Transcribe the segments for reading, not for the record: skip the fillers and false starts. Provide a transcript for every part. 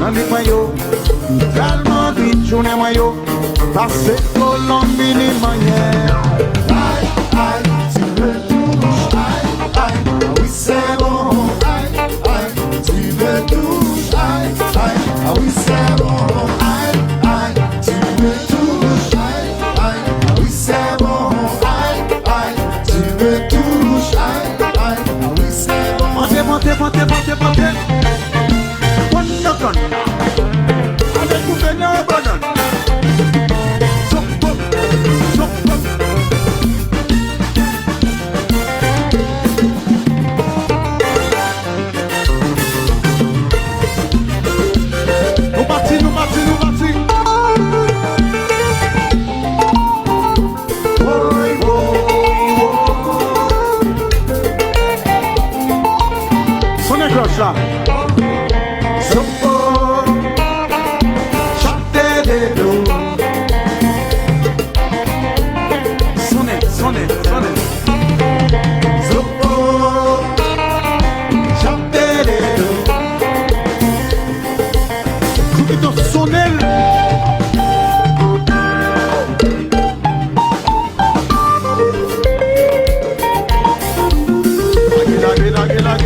Tandis que yo, tellement vite, journée moi yo, passé Colombie manière. Aïe, aïe, tu me touches, aïe, aïe, ah oui c'est bon, aïe, aïe, tu me touches, aïe, aïe, ah oui c'est bon, aïe, aïe, tu me touches, aïe, aïe, ah oui c'est bon, aïe, aïe, tu me touches, aïe, aïe, ah oui c'est bon. Montez. One gun. Avec gouverneur Bonan. Nous partis. Sonnez cloche là. Sonnez. Zopo, chante les dos. Coupito sonnel.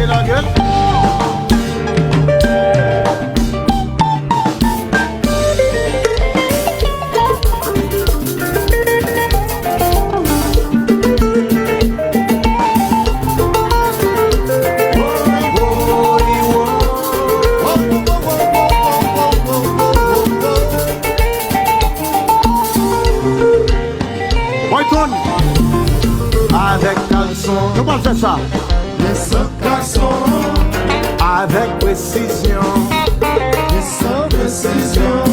La gueule. Avec caleçon, comment on fait ça? Les sans garçons, Avec précision, les sans précision,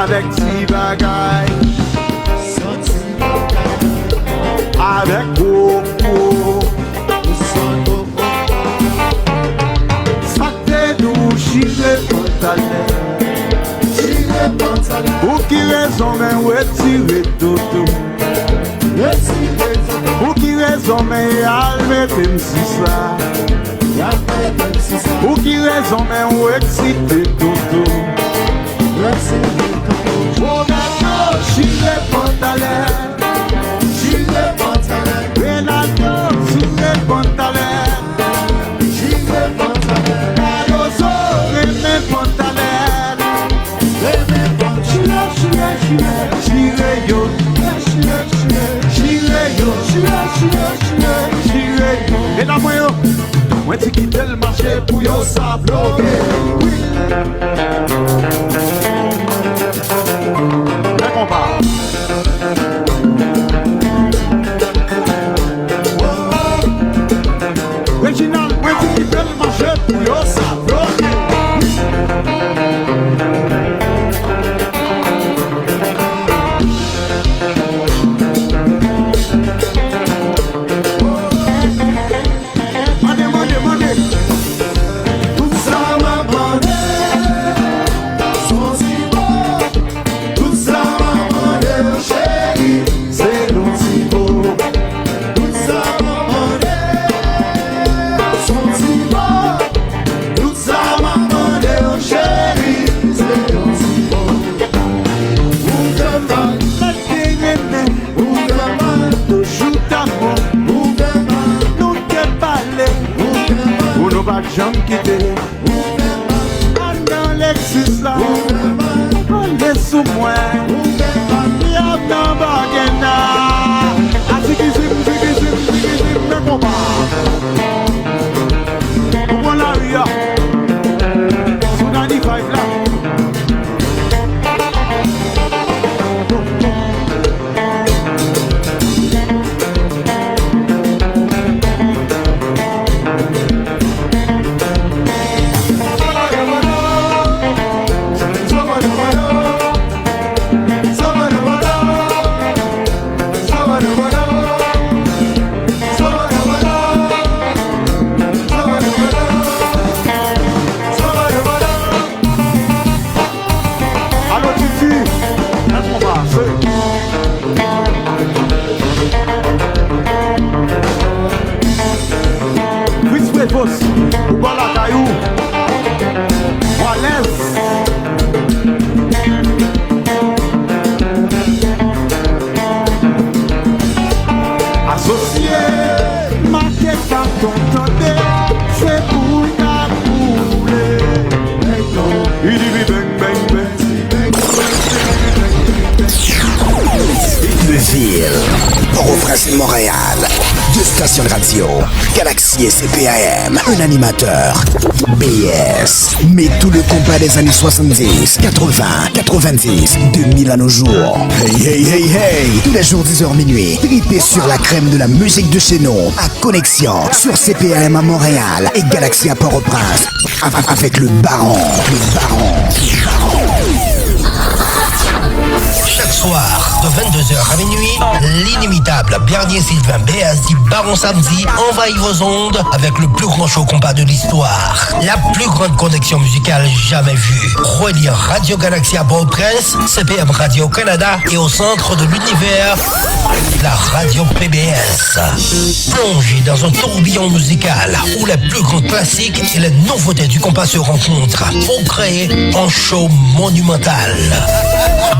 avec si bagaille, sans timidité, avec beaucoup. sans beaucoup. Ça t'est doux, chile pantalon. Tire pantalon, Pour qui raison, mais retire tout. retire Pour qui raison, mais alme si ça. la tête, si ça, Pour qui raison, mais excite tout. retire Oh, d'accord, chile pantalon. Tire pantalon, Renato, chile pantalon. tire pantalon, Caroso, reme pantalon. lève pantalon, Chile yo, et la moi yo, moi tu quittes le marché pour yo ça bloquer. Là qu'on parle. Reginald, moi tu quittes le marché pour yo ça bloquer. tout ça m'a demandé, son si beau, tout ça m'a demandé, chérie, c'est l'on si beau, tout ça m'a demandé, son si beau, tout ça m'a demandé, chérie, c'est l'on si beau, ou de mal, ou de mal, Toujours d'amour, ou de mal, nous te parler, ou de mal, ou nous pas jamais quitter. ou de mal, Dans l'exis là, ou de mal, on est sous moi. ou de mal. Y'a dans bagena. Atikizim, mais combat. Comment la ria? Sous 95 là. station de radio. Galaxy et CPAM, un animateur. BS, met tout le compas des années 70, 80, 90, 2000 à nos jours. Hey, hey, hey, hey, tous les jours 10h minuit, tripez sur la crème de la musique de chez nous, à Connexion, sur CPAM à Montréal et Galaxy à Port-au-Prince, avec le Baron. Chaque soir, de 22h à minuit, l'inimitable Bernier Sylvain BS dit Baron Samedi envahit vos ondes avec le plus grand show compas de l'histoire. La plus grande connexion musicale jamais vue. Reliant Radio Galaxy à Port-au-Prince, CPM Radio Canada et au centre de l'univers, la radio PBS. Plongez dans un tourbillon musical où les plus grands classiques et les nouveautés du compas se rencontrent pour créer un show monumental.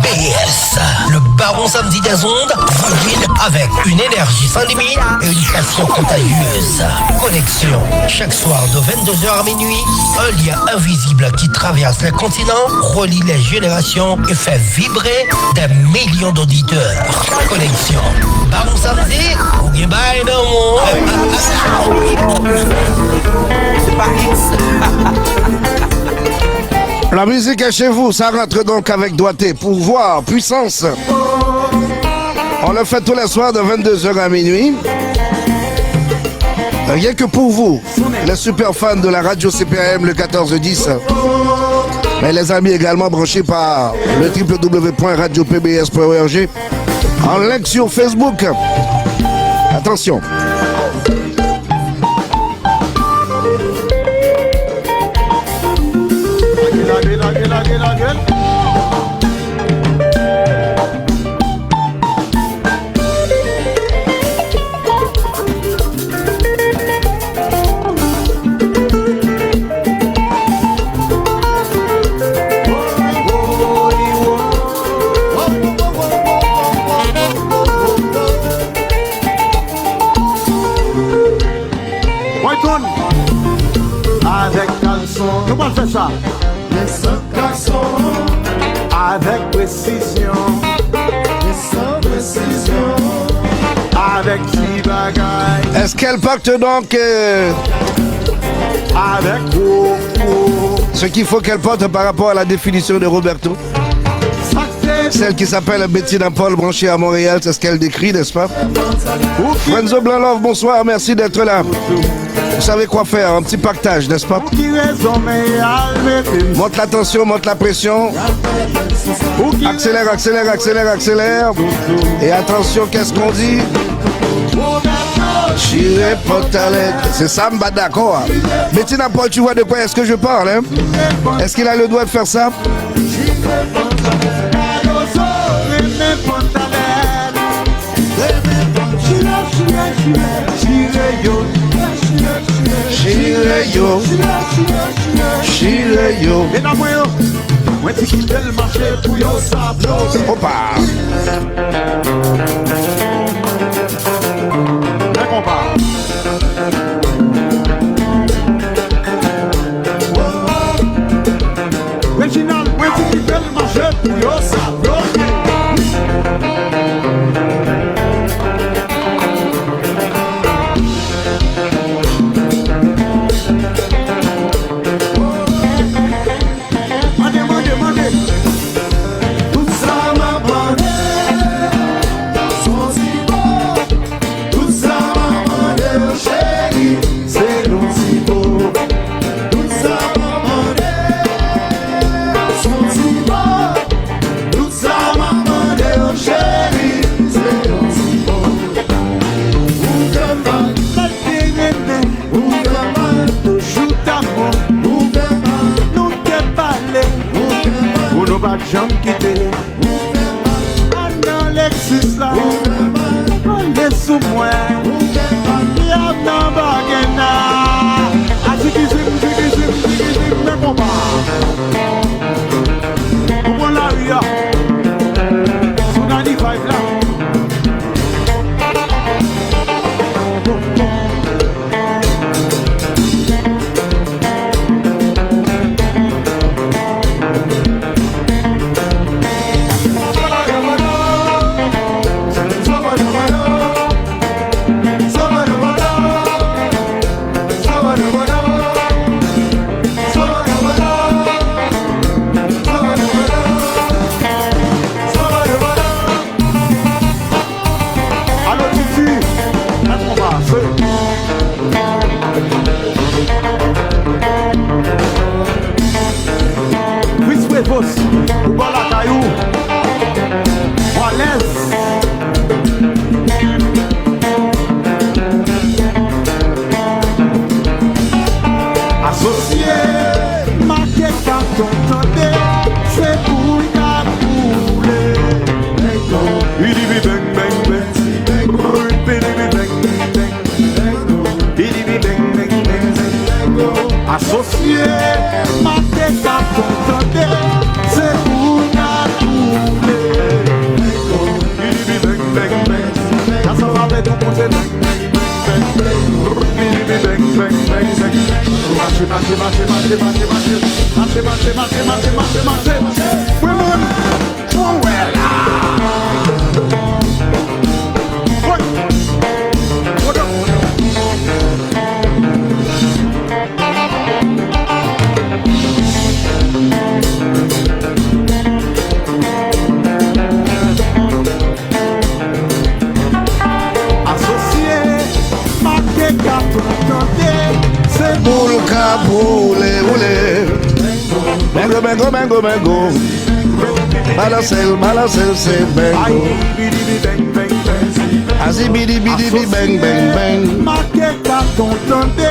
BS, le Baron Samedi des ondes, vous guide avec une énergie sans limite et une passion contagieuse. Connexion, chaque soir de 22h à minuit, un lien invisible qui traverse les continents, relie les générations et fait vibrer des millions d'auditeurs. Connexion, Baron Samedi, ou bien bye no more. La musique est chez vous, ça rentre donc avec doigté, pouvoir, puissance. On le fait tous les soirs de 22h à minuit. Rien que pour vous, les super fans de la radio CPAM, le 1410. Mais les amis également branchés par le www.radiopbs.org en link sur Facebook. Attention. Again. Avec caleçon, comment fait ça? Les sans caleçon, Avec précision, les sans précision, avec si bagaille, Est-ce qu'elle pacte donc avec ce qu'il faut qu'elle porte par rapport à la définition de Roberto? Celle qui s'appelle Bettina Paul, branchée à Montréal, c'est ce qu'elle décrit, n'est-ce pas? Renzo Blanlov, bonsoir, merci d'être là. Vous savez quoi faire, un petit pactage, n'est-ce pas? Monte la tension, monte la pression. Accélère, accélère, accélère, accélère. Et attention, qu'est-ce qu'on dit? J'irai portalet. C'est ça, m'ba d'accord. Bettina Paul, tu vois de quoi est-ce que je parle, hein? Est-ce qu'il a le droit de faire ça? Opa! Reginald, where did you tell my shirt to yourself, bro? J'en quitte dans Lexus là, on est sous moi, il y a dans Bagana, à zigizim, mais bon pas, on la rue, on a dit vibe là. associé, ma tête à contenter, c'est pour la tournée. Ça s'en va avec tout côté. Women, oh well. What up? Associé, marqué carton tenté, c'est Boule caboule, roule. Mango, mango, mango, mango. Malacel, malacel, c'est mango. Azi bidi bidi bi bang bang bang. marqué carton tenté,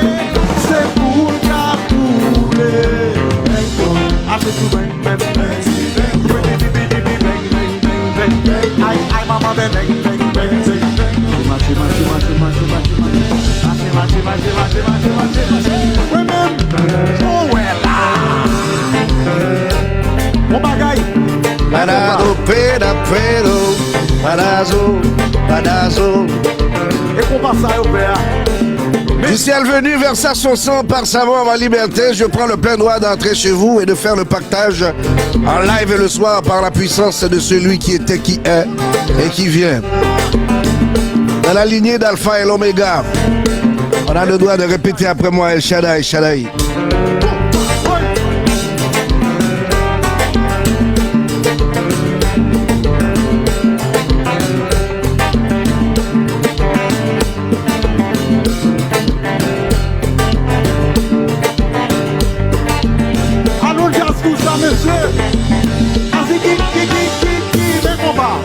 c'est pour capouler. Aïe, aïe, maman, bang, bang, bang, bang. Women, oh well. Mon bagaille. Parado, pera, pero. Parazo, parazo. Et qu'on passe ça au père. Du ciel venu versa son sang par sa mort en liberté, je prends le plein droit d'entrer chez vous et de faire le partage en live et le soir par la puissance de celui qui était, qui est et qui vient. Dans la lignée d'Alpha et l'Oméga, on a le droit de répéter après moi El Shaddai, Shaddai. Allons le jazz tout ça, monsieur. Vas-y, qui, mais combat.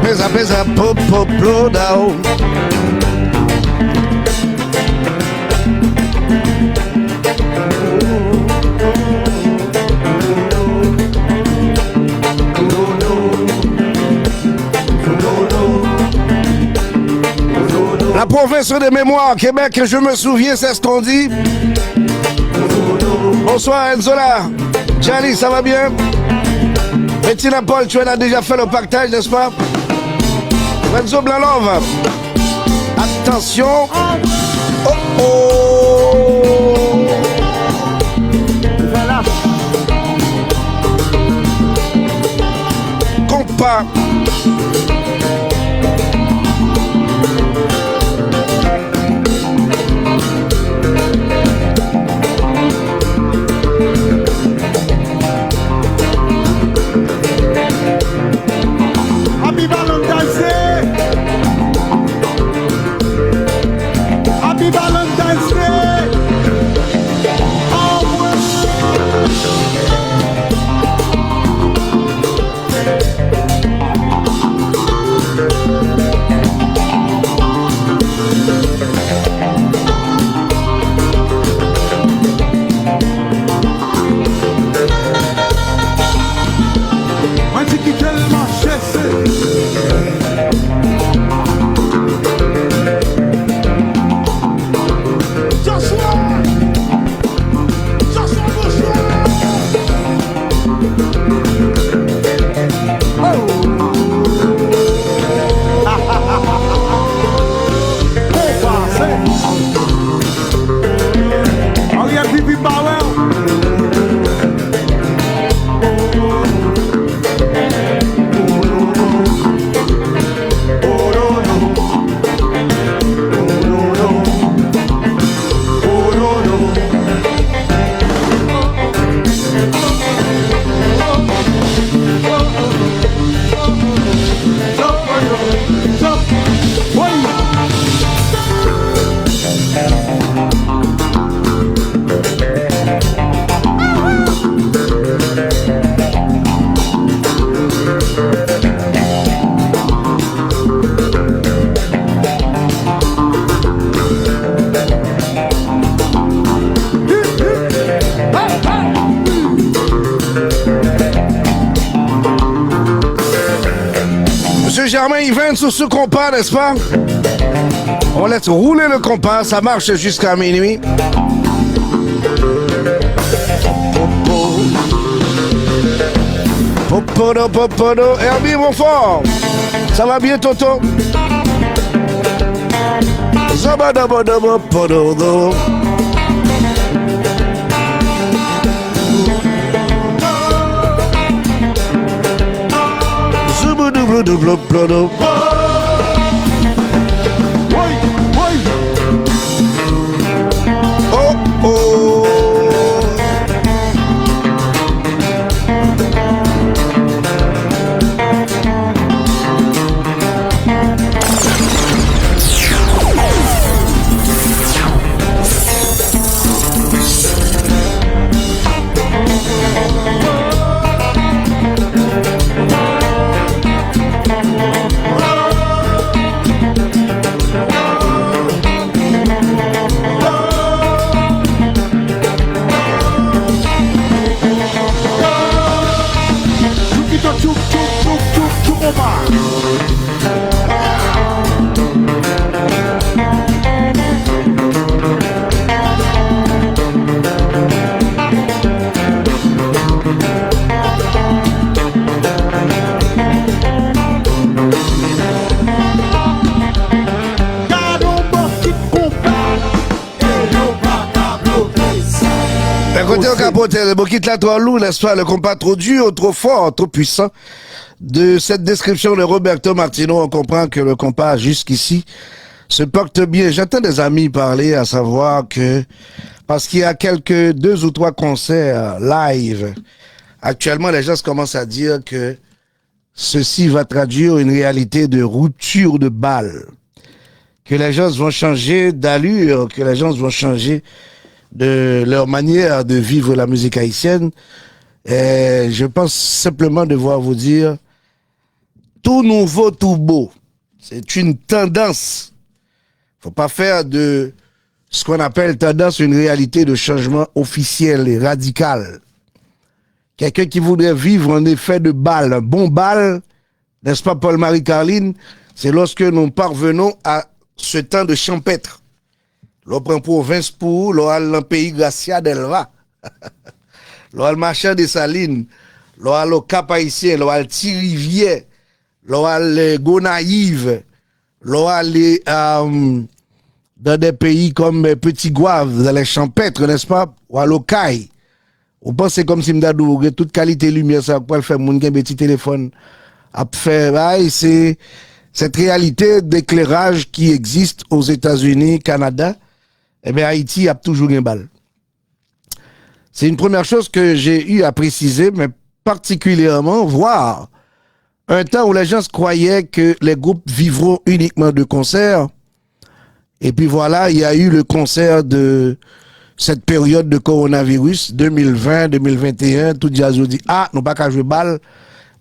Pesa, pesa, pop, pop, blow down. La province des mémoires, Québec, je me souviens, c'est ce qu'on dit. Bonsoir Enzola. Charlie, ça va bien? Bettina Paul, tu en as déjà fait le partage, n'est-ce pas? Renzo Blanlove. Attention. Oh oh. Voilà. Compas. Happy Valentine's Day. Happy Valentine's Day. Oh, well. Germain Yvain sur ce compas, n'est-ce pas? On laisse rouler le compas, ça marche jusqu'à minuit. Popodo, popodo, Herbie Bonfort. Ça va bien, Toto? Zabadobodobo, pododo. Zubudubudublodo. Oh, oh. Quitte la toi loup, n'est-ce pas, le compas trop dur, trop fort, trop puissant. De cette description de Roberto Martino, on comprend que le compas jusqu'ici se porte bien. J'entends des amis parler, à savoir que, parce qu'il y a quelques 2 ou 3 concerts live, actuellement les gens commencent à dire que ceci va traduire une réalité de rupture de balle, que les gens vont changer d'allure, que les gens vont changer de leur manière de vivre la musique haïtienne. Et je pense simplement devoir vous dire, tout nouveau, tout beau. C'est une tendance. Faut pas faire de ce qu'on appelle tendance une réalité de changement officiel et radical. Quelqu'un qui voudrait vivre en effet de balle, un bon bal, n'est-ce pas Paul-Marie Carline, c'est lorsque nous parvenons à ce temps de champêtre. L'on prend province pour l'on pays Gracia d'Elva. L'on marchand des Salines, l'on le Cap Haïtien, l'on Thirivière, l'on Gonaïve, l'on dans des pays comme Petit Gouave, dans les champêtres, n'est-ce pas? Ou à l'Ocaille. On pense comme si m'dadou, toute qualité lumière, ça peut faire moun gen petit téléphone. À faire, c'est cette réalité d'éclairage qui existe aux États-Unis, Canada. Eh bien, Haïti a toujours un bal. C'est une première chose que j'ai eu à préciser, mais particulièrement voir un temps où les gens croyaient que les groupes vivront uniquement de concerts. Et puis voilà, il y a eu le concert de cette période de coronavirus, 2020, 2021, tout jazz dit, nous pas qu'à jouer bal,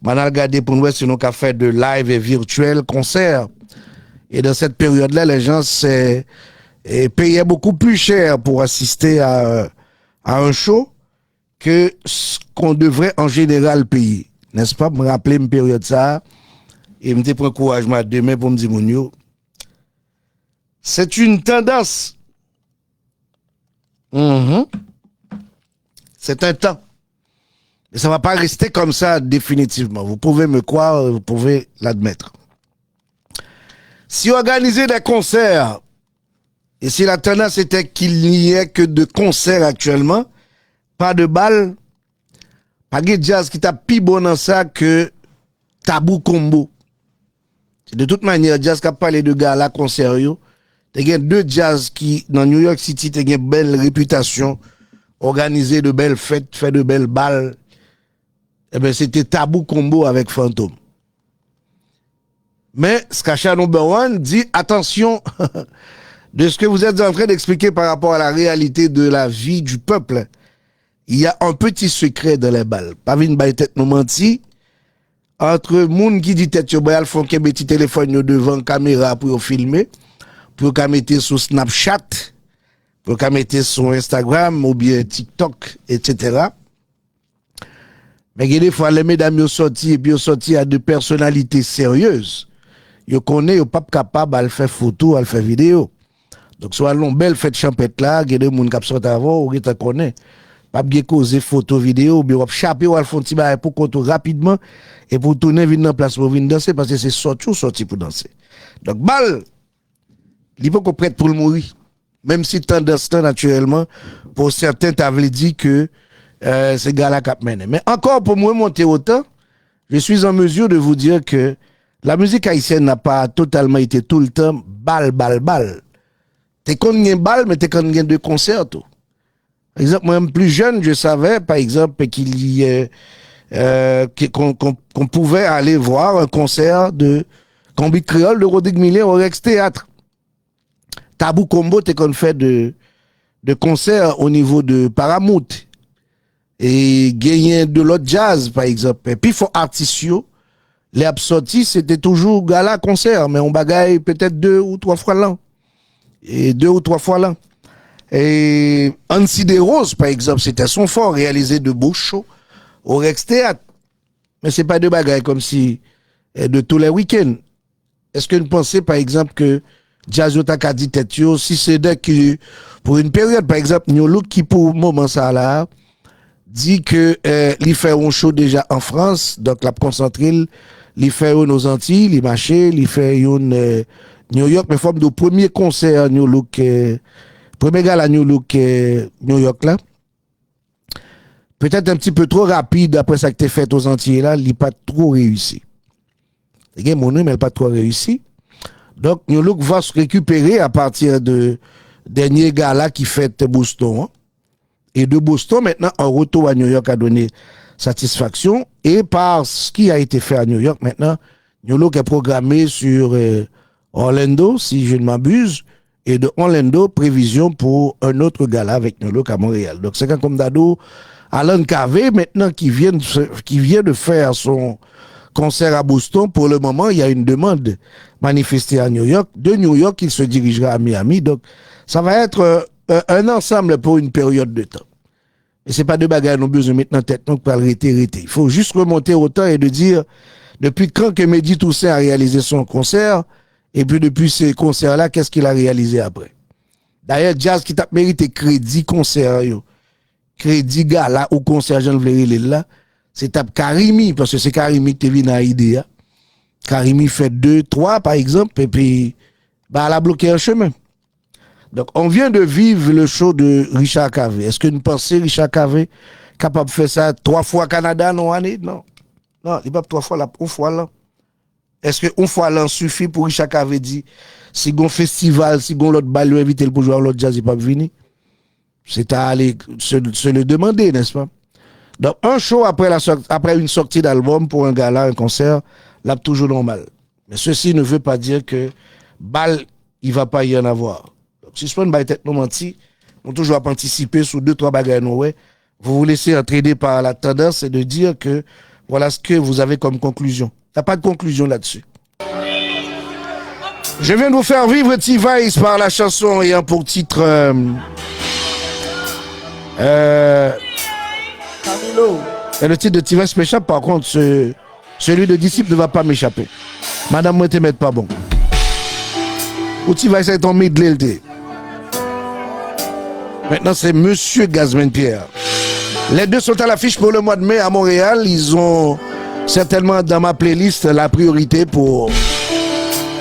on a regardé pour nous si nous qu'à faire de live et virtuel concert. Et dans cette période-là, les gens payaient beaucoup plus cher pour assister à un show que ce qu'on devrait en général payer. N'est-ce pas? Me rappeler une période ça, et me dire pour encouragement demain pour me dire mon yo. C'est une tendance. C'est un temps. Et ça va pas rester comme ça définitivement. Vous pouvez me croire, vous pouvez l'admettre. Si organiser des concerts, et si la tendance était qu'il n'y ait que de concerts actuellement, pas de balles, pas de jazz qui t'a plus bon dans ça que Tabou Combo. De toute manière, jazz qui a parlé de gars là, concert yo, t'as 2 jazz qui, dans New York City, t'as une belle réputation, organisé de belles fêtes, fait de belles balles. Eh ben, c'était Tabou Combo avec Fantôme. Mais, Skacha Number One dit, attention, de ce que vous êtes en train d'expliquer par rapport à la réalité de la vie du peuple, il y a un petit secret dans les balles. Pas vine baille tête nous menti. Entre moun qui dit tête yo bayal font que petit téléphone devant caméra pour filmer, pour qu'à mettre sur Snapchat, pour qu'à mettre sur Instagram ou bien TikTok, etc. Mais des fois les mesdames yo sorti et puis yo sorti à de personnalités sérieuses yo connaît yo pas capable à le faire photo, à le faire vidéo. Donc soit long belle fête champêtre là, il y a des monde qui sortent avant ou qui te connaît. Pas bien causer photo vidéo, bien on chaper ou al font petit bail pour contour rapidement et pour tourner venir dans place pour venir danser parce que c'est sorti pour danser. Donc balle il faut qu'on prête pour le mourir. Même si tendance naturellement pour certains t'avais dit que c'est gars là qui mène. Mais encore pour moi monter autant, je suis en mesure de vous dire que la musique haïtienne n'a pas totalement été tout le temps balle. T'es qu'on gagne balle, mais t'es qu'on gagne de concerts tout. Par exemple, moi, plus jeune, je savais, par exemple, qu'il y ait, qu'on pouvait aller voir un concert de Combi Créole de Rodrigue Millet au Rex Théâtre. Tabou Combo, t'es qu'on fait de concerts au niveau de Paramount. Et gagner de l'autre jazz, par exemple. Et puis, il faut artistio. Les absortis, c'était toujours gala concert, mais on bagaille peut-être 2 ou 3 fois l'an. Et 2 ou 3 fois l'an. Et Ansi des Roses, par exemple, c'était son fort, réalisé de beaux shows au Rex Théâtre. Mais c'est pas de bagaille comme si de tous les week-ends. Est-ce que vous pensez, par exemple, que Jazz Otaka dit tête, si c'est que pour une période, par exemple, New Look qui pour le moment ça là, dit que il fait un show déjà en France, donc la concentré, il fait un aux Antilles, il marche, il fait une New York, mais forme de premier concert New Look, premier gars à New Look New York là. Peut-être un petit peu trop rapide après ça que t'es fait aux Antilles là, il n'a pas trop réussi. Il y a mon nom, mais il n'a pas trop réussi. Donc New Look va se récupérer à partir de dernier gars là qui fait Boston. Hein. Et de Boston, maintenant, un retour à New York a donné satisfaction. Et par ce qui a été fait à New York, maintenant, New Look est programmé sur Orlando, si je ne m'abuse. Et de Orlando, prévision pour un autre gala avec New Look à Montréal. Donc, c'est comme Dado, Alan Cavé, maintenant, qui vient de faire son concert à Boston. Pour le moment, il y a une demande manifestée à New York. De New York, il se dirigera à Miami. Donc, ça va être un ensemble pour une période de temps. Et c'est pas de bagarre non besoin maintenant tête non pour arrêter. Il faut juste remonter au temps et de dire depuis quand que Mehdi Toussaint a réalisé son concert et puis depuis ces concerts là qu'est-ce qu'il a réalisé après. D'ailleurs Jazz qui t'a mérité crédit concert yo. Crédit gala au concert Jean Vléry là, c'est tap Karimi parce que c'est Karimi qui vient à idée. Karimi fait 2 3 par exemple et puis bah elle a bloqué un chemin. Donc, on vient de vivre le show de Richard Cavé. Est-ce que vous pensez Richard Cavé capable de faire ça 3 fois Canada, non, année? Non. Non, il n'est pas 3 fois là, 1 fois là. Est-ce que 1 fois là suffit pour Richard Cavé dire, si un festival, si un l'autre balle, inviter pour jouer à l'autre jazz, il pas venir? C'est à aller se le demander, n'est-ce pas? Donc, un show après une sortie d'album pour un gala, un concert, là, toujours normal. Mais ceci ne veut pas dire que balle, il va pas y en avoir. Si je prends une tête non menti, on toujours anticiper sur 2-3 bagages ouais. Vous vous laissez entraîner par la tendance et de dire que voilà ce que vous avez comme conclusion. Il n'y a pas de conclusion là-dessus. Je viens de vous faire vivre T-Vice par la chanson ayant pour titre Camilo. Et le titre de T-Vice m'échappe, par contre, celui de Disciple ne va pas m'échapper. Madame, moi, te mette pas bon. Ou T-Vice est en midlé. Maintenant, c'est Monsieur Gazmen Pierre. Les deux sont à l'affiche pour le mois de mai à Montréal. Ils ont certainement dans ma playlist la priorité pour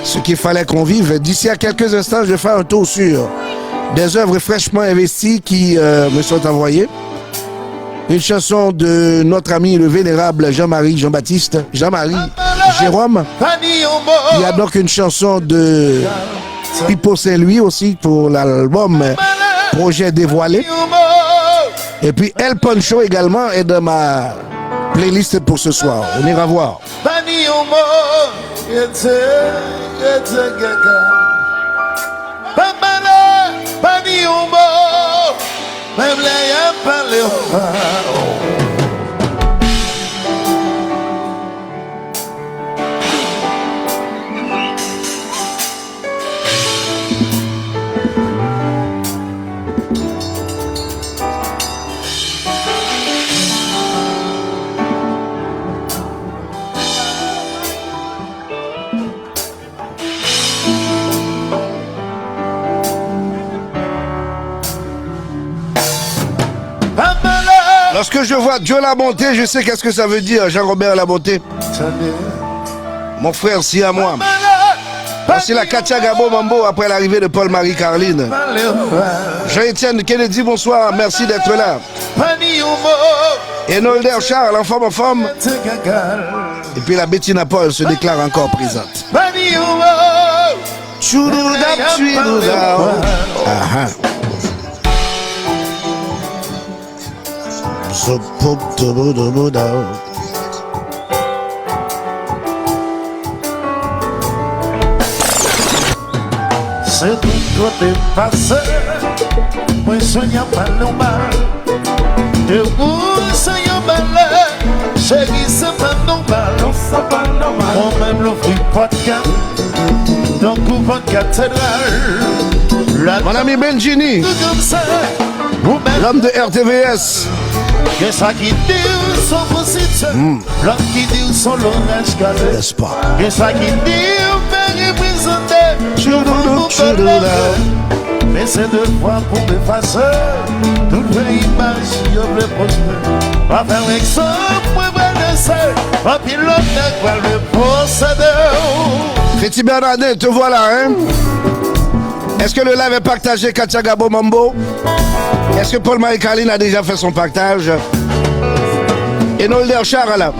ce qu'il fallait qu'on vive. D'ici à quelques instants, je vais faire un tour sur des œuvres fraîchement investies qui me sont envoyées. Une chanson de notre ami le vénérable Jean-Marie Jérôme. Il y a donc une chanson de Pipo Saint-Louis aussi pour l'album Projet dévoilé. Et puis El Poncho également est dans ma playlist pour ce soir. On ira voir. Lorsque je vois Dieu la bonté, je sais qu'est-ce que ça veut dire, Jean-Robert la bonté. Mon frère, si à moi. Voici la Katia Gabo Mambo après l'arrivée de Paul-Marie Carline. Jean-Étienne Kennedy, bonsoir, merci d'être là. Et Nolder Charles, en forme. Et puis la Bettina Paul se déclare encore présente. Aha. C'est tout côté passé, moi soigne pas le mal. De vous soigne mal, chérie c'est pas normal. Moi-même le fruit podcast, donc couvent cathédrale. Mon ami Benjini, l'homme de RTVS. Qu'est-ce qui dit son position, l'homme qui dit son langage cadet. N'est-ce pas? Qu'est-ce qui dit me représenter. Mais c'est deux fois pour m'effacer toute l'image qui me prospère. Pas faire l'exemple, moi balancer. Pas pilote de quoi le posséder. Féti Bernardin, te voilà, hein? Est-ce que le live est partagé, Katia Gabo Mambo? Est-ce que Paul-Marie Carline a déjà fait son partage? Et Nolder Charles.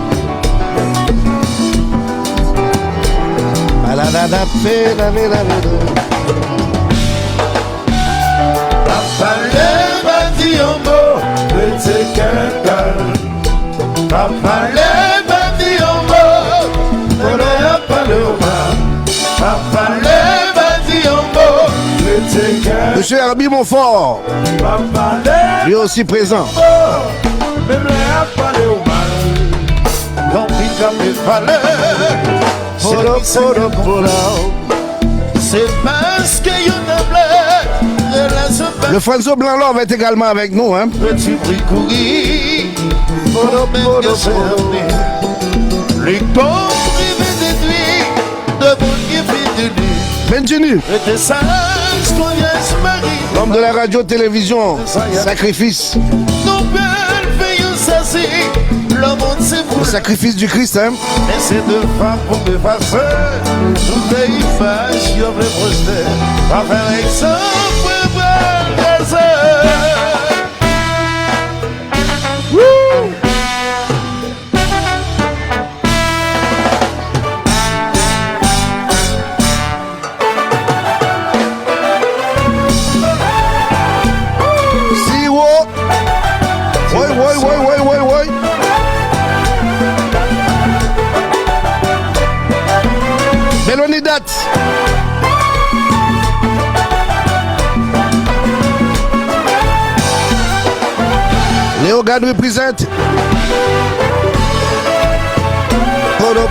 Papa lève Diombo, petit cœur. Papa lève Diombo, pas le roi. Papa lève Diombo, petit cœur. Monsieur Herbie Montfort, Papa lève lui aussi présent. même là pas le roi. Quand il me fallait, c'est parce que you Le Franzo Blanc-Love est également avec nous, hein? Petit bruit courir, les corps rêvés de nuit, de bon qui fait de nuit. Benjini, Et de sage qu'on vient se marier. l'homme de la radio-télévision, sacrifice. Nos belles veillons s'assis, le monde c'est Le vous. sacrifice du Christ, hein? Mais c'est deux femmes pour me passer, toutes les images qui ont me projeté. Pas faire exemple, Oui. Mélonidat. Léo Gad represent. Hold up.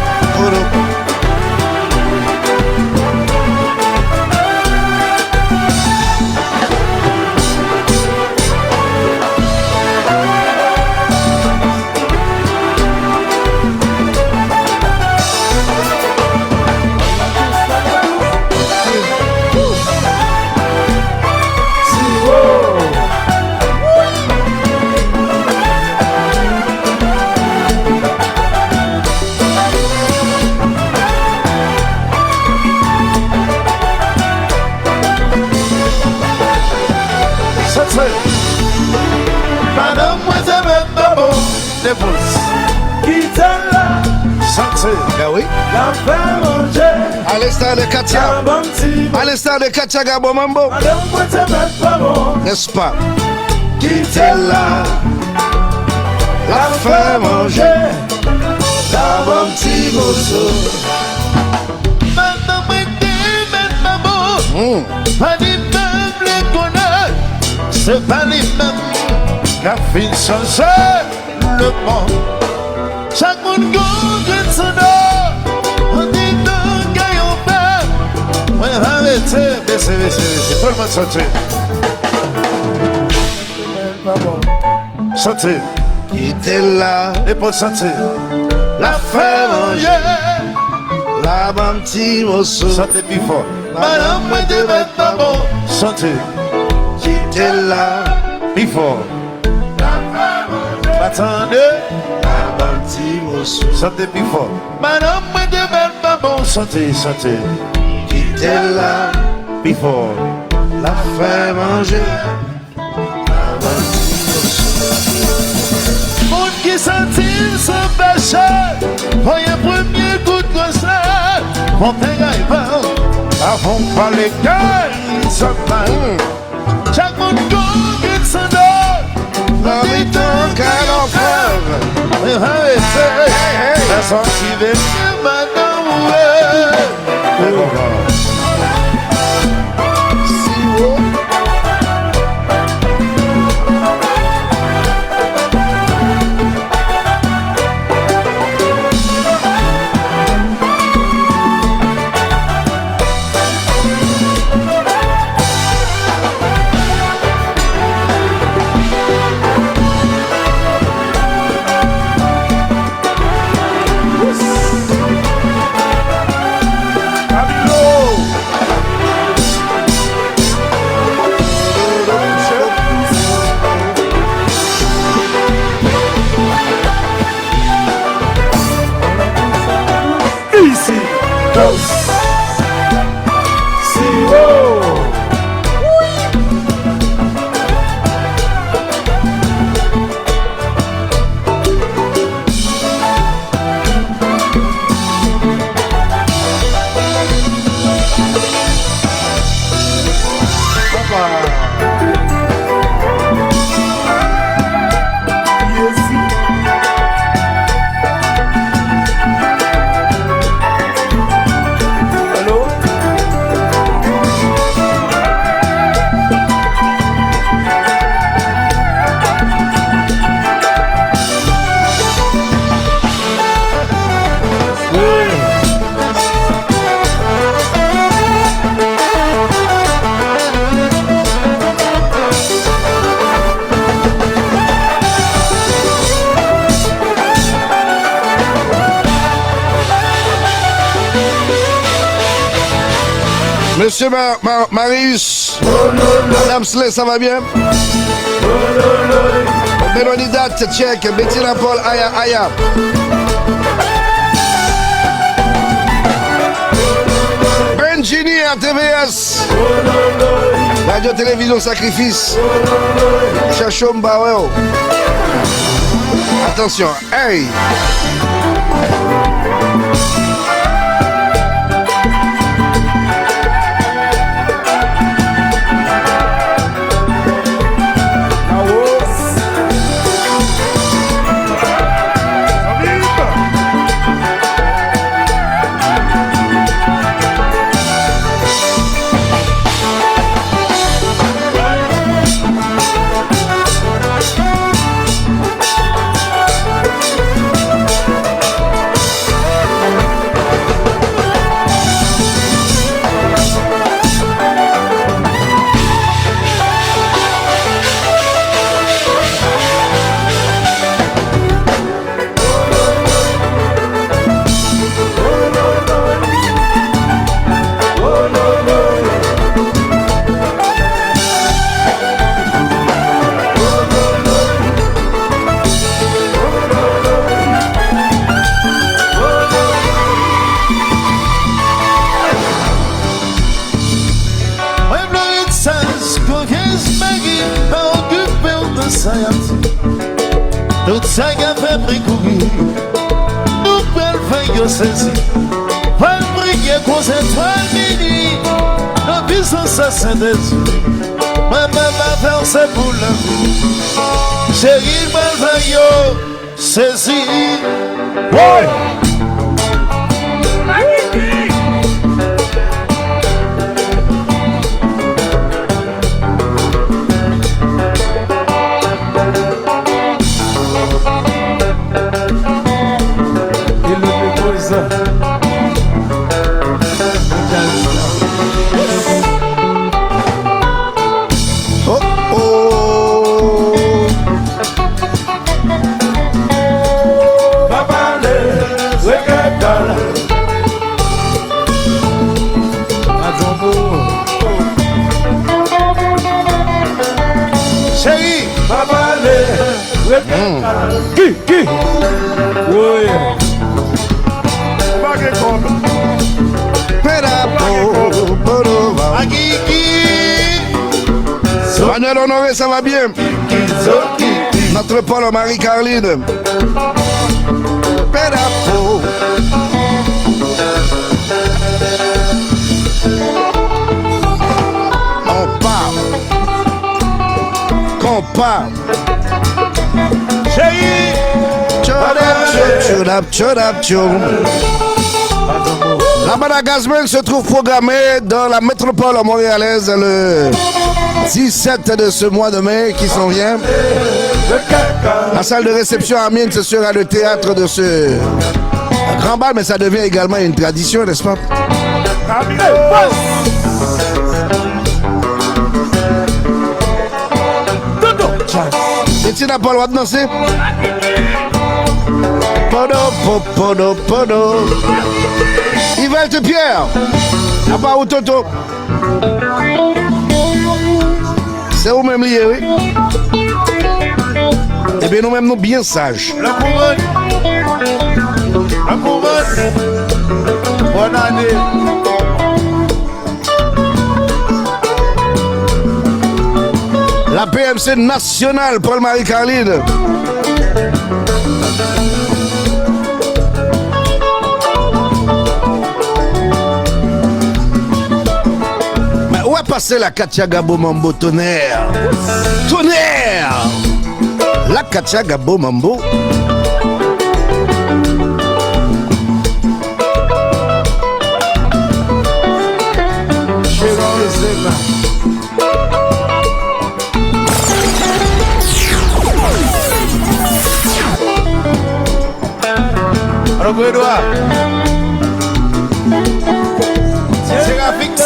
Madame, moi j'aime pas bon, des pouces. Qui t'aime là? Santé. Ben oui. La fait manger. À l'instar de Katia. À l'instar de Katia Gabo Mambo. Madame, moi j'aime pas bon. N'est-ce pas? Qui t'aime là? La fait manger. La bonne petite mosso. Madame, moi t'aime pas bon. Pas les mêmes les connards. C'est pas les mêmes. Qu'a fait changer le monde. Chaque monde gagne son or. On dit non, gagnons pas. Ouais, arrêtez, baissez. Tout le monde sortir. Sortir. Qui était là? Et pour sortir. La fait manger. La bonne petite mosso. Sortez plus fort. Madame, moi de mettre pas bon. Sortir. Qui était là? Plus fort. Attendez, santé plus fort. Madame, moi de belle maman, santé, santé. Qui était là, plus fort. La fait manger. Monde qui sentit son péché. Voyez premier coup de concert. Montaigne et pas. Avant pas les gars, ils sont pas. Chaque monde qui s'en donne. La vie tant qu'à l'enfer. La sortie de madame, si haut. Monsieur Marius, Madame Slay, ça va bien? Mélodidate, check, Bettina Paul, Aya, Aya. Benjini à TVS. Radio-télévision Sacrifice. Chachom Baweo. Attention, hey! Tout ça qu'a fait précourir, nous belle veille saisi. Va briller qu'on s'étoile mini, nos bisons ça s'indécise. Moi-même ma verse pour la vie. Chérie, ma veille saisi. Ouais! Papa, Qui? Oui. Pas que comme. Manuel Honoré, ça va bien? Notre Paul Marie-Carline. Pédapo. On part. Chérie. La Madagascar se trouve programmée dans la métropole montréalaise le 17 de ce mois de mai qui s'en vient. La salle de réception à Amiens, ce sera le théâtre de ce grand bal, mais ça devient également une tradition, n'est-ce pas? Bettina Paul va danser. Podo. Yvette Pierre. À part où Toto. C'est où même lié, oui? Eh bien, nous-mêmes, nous bien sages. La couronne. Bonne année. La PMC nationale, Paul-Marie Carline. Mais où est passé la Katia Gabo Mambo, tonnerre? Tonnerre! La Katia Gabo Mambo. Edouard. C'est Rafix.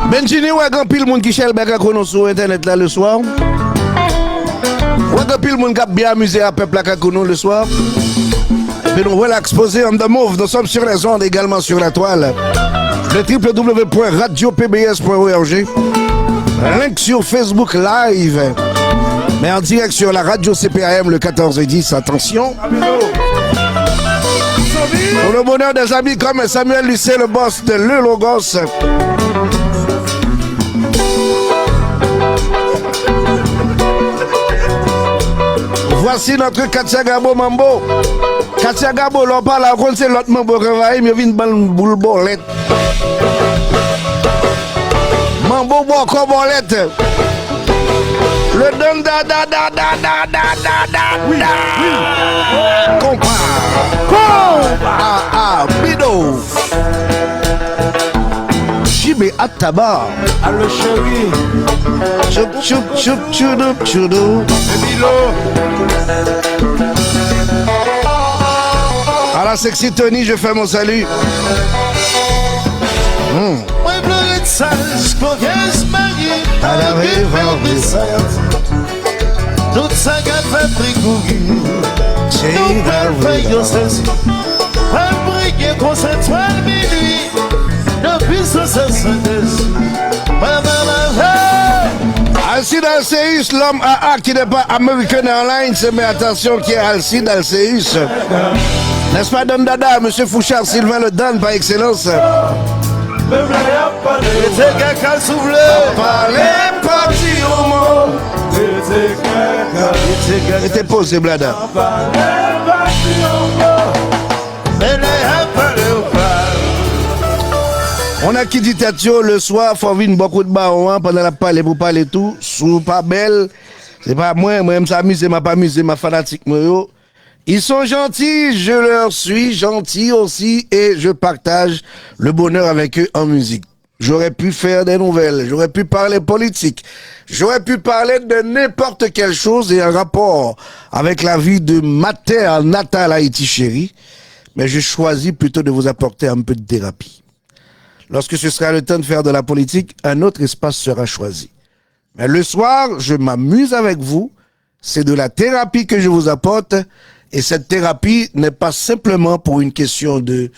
Benjini, ou grand pile monde qui cherche bagarre sur internet là le soir. Ou grand pile monde qui a bien amusé à peuple là le soir. Et nous voilà exposés on the move. Nous sommes sur les ondes également sur la toile. Le www.radiopbs.org. Link sur Facebook Live. Mais en direct sur la radio CPAM le 14 et 10. Attention. Pour le bonheur des amis comme Samuel Lucet, le boss de Le Logos. Voici notre Katia Gabo Mambo. Katia Gabo, l'on parle à contre c'est l'autre Mambo réveillé, mais il vient de boule bolette. Mambo boko bolette. Le don da da da da da da da da. Oui, oui. Compa. Bido. Jibé Attaba. Allo chéri. Choudou. À la sexy Tony, je fais mon salut. À la rive. Toute sa gaffe pricouille. Nous payons ceci. Un briquet qu'on s'étoile minuit. Depuis ce Alcide Alceus, l'homme AA qui n'est pas American Airlines, mais attention qui est Alcide Alceus. N'est-ce pas Don Dada, monsieur Fouchard, Sylvain Le Don par excellence. Était posé, Blada. Mais On a qui dit Tatio le soir, faut venir beaucoup de baron pendant la parler pour parler tout. Sous pas belle, c'est pas moi m'amuser, m'a pas amusé, ma fanatique moi yo. Ils sont gentils, je leur suis gentil aussi et je partage le bonheur avec eux en musique. J'aurais pu faire des nouvelles, j'aurais pu parler politique, j'aurais pu parler de n'importe quelle chose et un rapport avec la vie de ma terre natale Haïti chérie, mais je choisis plutôt de vous apporter un peu de thérapie. Lorsque ce sera le temps de faire de la politique, un autre espace sera choisi. Mais le soir, je m'amuse avec vous, c'est de la thérapie que je vous apporte, et cette thérapie n'est pas simplement pour une question de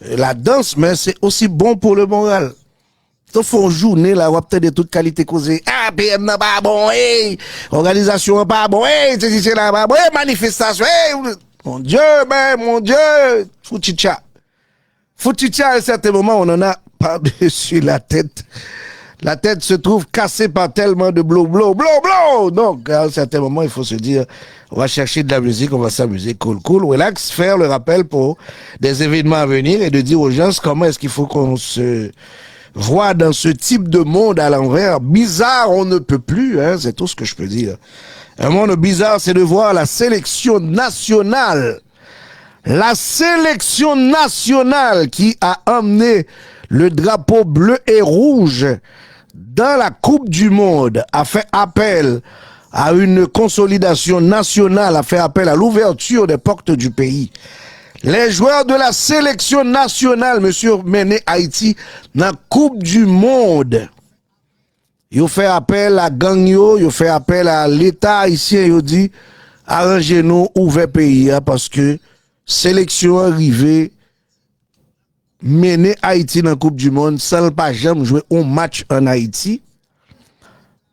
la danse, mais c'est aussi bon pour le moral. Sauf en journée, là, on va peut-être de toute qualité causée. Ah, PM n'a pas bon, hey! Organisation n'a pas bon, hey! C'est là, pas bon, hey! Manifestation, hey! Mon Dieu, mon Dieu! Fouticha. Fouticha, à un certain moment, on en a par-dessus la tête. La tête se trouve cassée par tellement de blow. Donc, à un certain moment, il faut se dire, on va chercher de la musique, on va s'amuser, cool, relax, faire le rappel pour des événements à venir et de dire aux gens comment est-ce qu'il faut qu'on se voit dans ce type de monde à l'envers. Bizarre, on ne peut plus, hein, c'est tout ce que je peux dire. Un monde bizarre, c'est de voir la sélection nationale. La sélection nationale qui a emmené le drapeau bleu et rouge dans la Coupe du Monde a fait appel à une consolidation nationale, a fait appel à l'ouverture des portes du pays. Les joueurs de la sélection nationale, monsieur, mené Haïti dans la Coupe du Monde. Ils ont fait appel à gang ils ont fait appel à l'État haïtien, ils ont dit, arrangez-nous, ouvrez pays, parce que sélection arrivée, mener Haïti dans la Coupe du Monde sans pas jamais jouer un match en Haïti.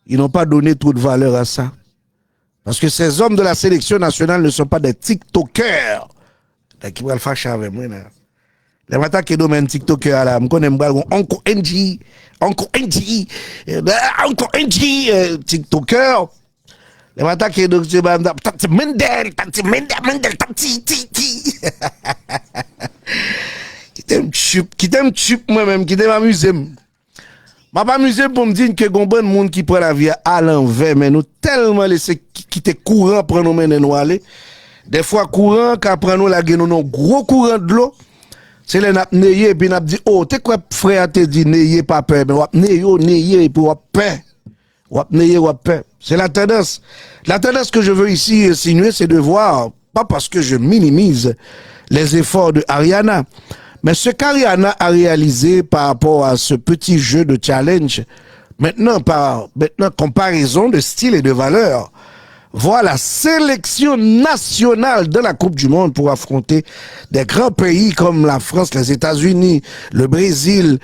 Ils n'ont pas donné trop de valeur à ça. Parce que ces hommes de la sélection nationale ne sont pas des TikTokers. Qui va le fâcher avec moi, là. Les matins qui domaine TikToker, là, je connais Onko NG, TikToker. Les matins qui domaine Tati Mendel, qui t'aime chup moi-même, qui t'aime amuser. M'a pas amusé pour me dire que gon bon monde qui prend la vie à l'envers, mais nous tellement laissé quitter courant pour nous mener nous aller. Des fois courant qu'après nous la gueule nous gros courant de l'eau. C'est les n'a neye et puis n'a dit oh t'es quoi frère te dit neye pas peur mais wap neye et puis wap peur. Wap neye wap peur. C'est la tendance. La tendance que je veux ici insinuer c'est de voir pas parce que je minimise les efforts de Ariana. Mais ce qu'Ariana a réalisé par rapport à ce petit jeu de challenge, maintenant comparaison de style et de valeur, voir la sélection nationale de la Coupe du Monde pour affronter des grands pays comme la France, les États-Unis, le Brésil,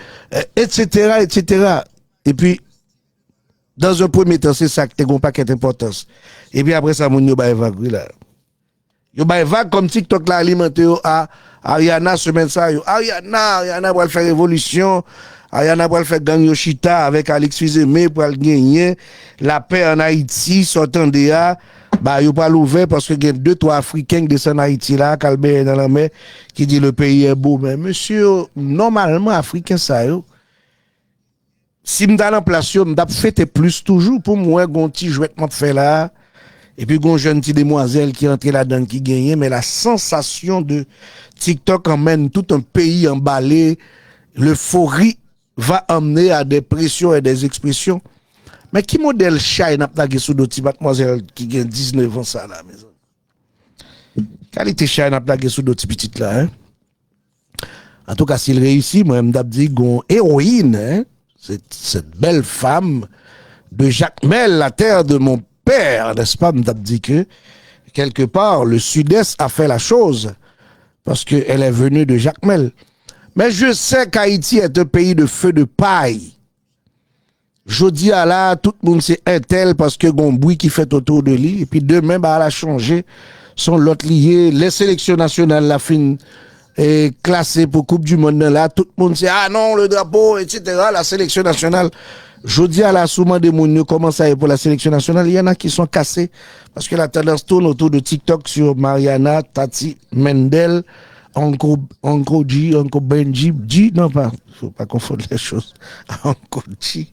etc., etc. Et puis, dans un premier temps, c'est ça qui a un paquet d'importance. Et puis après ça, mon yo ba vague là. Yo ba vague comme TikTok là alimenté à Ariana semaine ça yo. Ariana va faire révolution. Ariana va faire gang Yoshita avec Alex Fizeme pour gagner la paix en Haïti sortant de là. Bah yo pas l'ouvert parce que il y a 2-3 Africains qui descendent en Haïti là, calmer dans la mer qui dit le pays est beau mais monsieur normalement africain ça yo. Si m'da en place yo m'da fêter plus toujours pour moi gon petit jouet m'a fait là. Et puis, gon jeune petite demoiselle qui entre là-dedans, qui gagne, mais la sensation de TikTok emmène tout un pays emballé. L'euphorie va emmener à des pressions et des expressions. Mais qui modèle chat n'a pas sous d'autres mademoiselle qui gagne 19 ans ça, la maison? Qualité chat n'a pas sous d'autres petites là, hein? En tout cas, s'il réussit, moi, m'dap dit, gon héroïne, hein? Cette belle femme de Jacmel, la terre de mon père, n'est-ce pas, m'dap dit que, quelque part, le sud-est a fait la chose, parce qu'elle est venue de Jacmel. Mais je sais qu'Haïti est un pays de feu de paille. Je dis à là, tout le monde c'est un tel, parce que gon bruit qui fait autour de lui, et puis demain, bah, elle a changé, son lot lié, les sélections nationales, la fin, et classé pour Coupe du Monde, là, tout le monde sait, ah non, le drapeau, etc., la sélection nationale. Je dis à la souvent des mounions comment ça est pour la sélection nationale. Il y en a qui sont cassés parce que la tendance tourne autour de TikTok sur Mariana, Tati, Mendel, Uncle G, Uncle Benji, G, non pas, faut pas confondre les choses. Uncle G.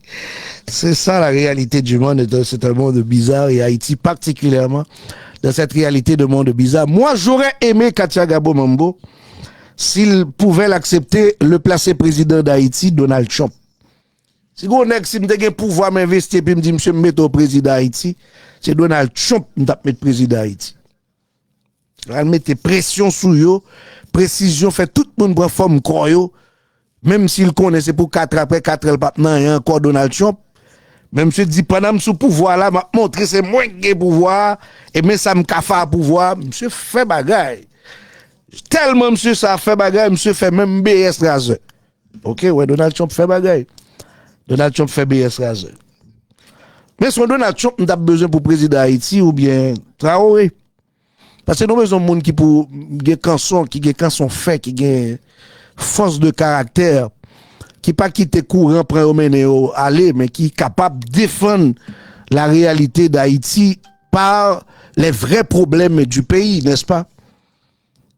C'est ça la réalité du monde, c'est un monde bizarre et Haïti particulièrement dans cette réalité de monde bizarre. Moi, j'aurais aimé Katia Gabo Mambo s'il pouvait l'accepter, le placer président d'Haïti, Donald Trump. Si vous avez si pouvoir m'investir et me dire, monsieur, me mettre au président d'Haïti, c'est Donald Trump qui me mettre président d'Haïti. Elle mette pression sur eux, précision, fait tout le monde prend forme croyo, même s'il connaît, c'est pour 4 après 4 elle pas il y a encore Donald Trump. Même monsieur dit, pendant sous pouvoir là, m'a montré c'est moins que pouvoir, et mais ça me cafa pouvoir, monsieur fait bagaille. Tellement monsieur ça fait bagaille, monsieur fait même BS Razer. Ok, ouais, Donald Trump fait bagaille. Donald Trump fait BS Razer. Mais son Donald Trump n'a pas besoin pour président d'Haïti ou bien Traoré. Parce que nous avons besoin de monde qui pour qui canson fait, qui a force de caractère, qui pas quitter courant pour aller, mais qui est capable de défendre la réalité d'Haïti par les vrais problèmes du pays, n'est-ce pas?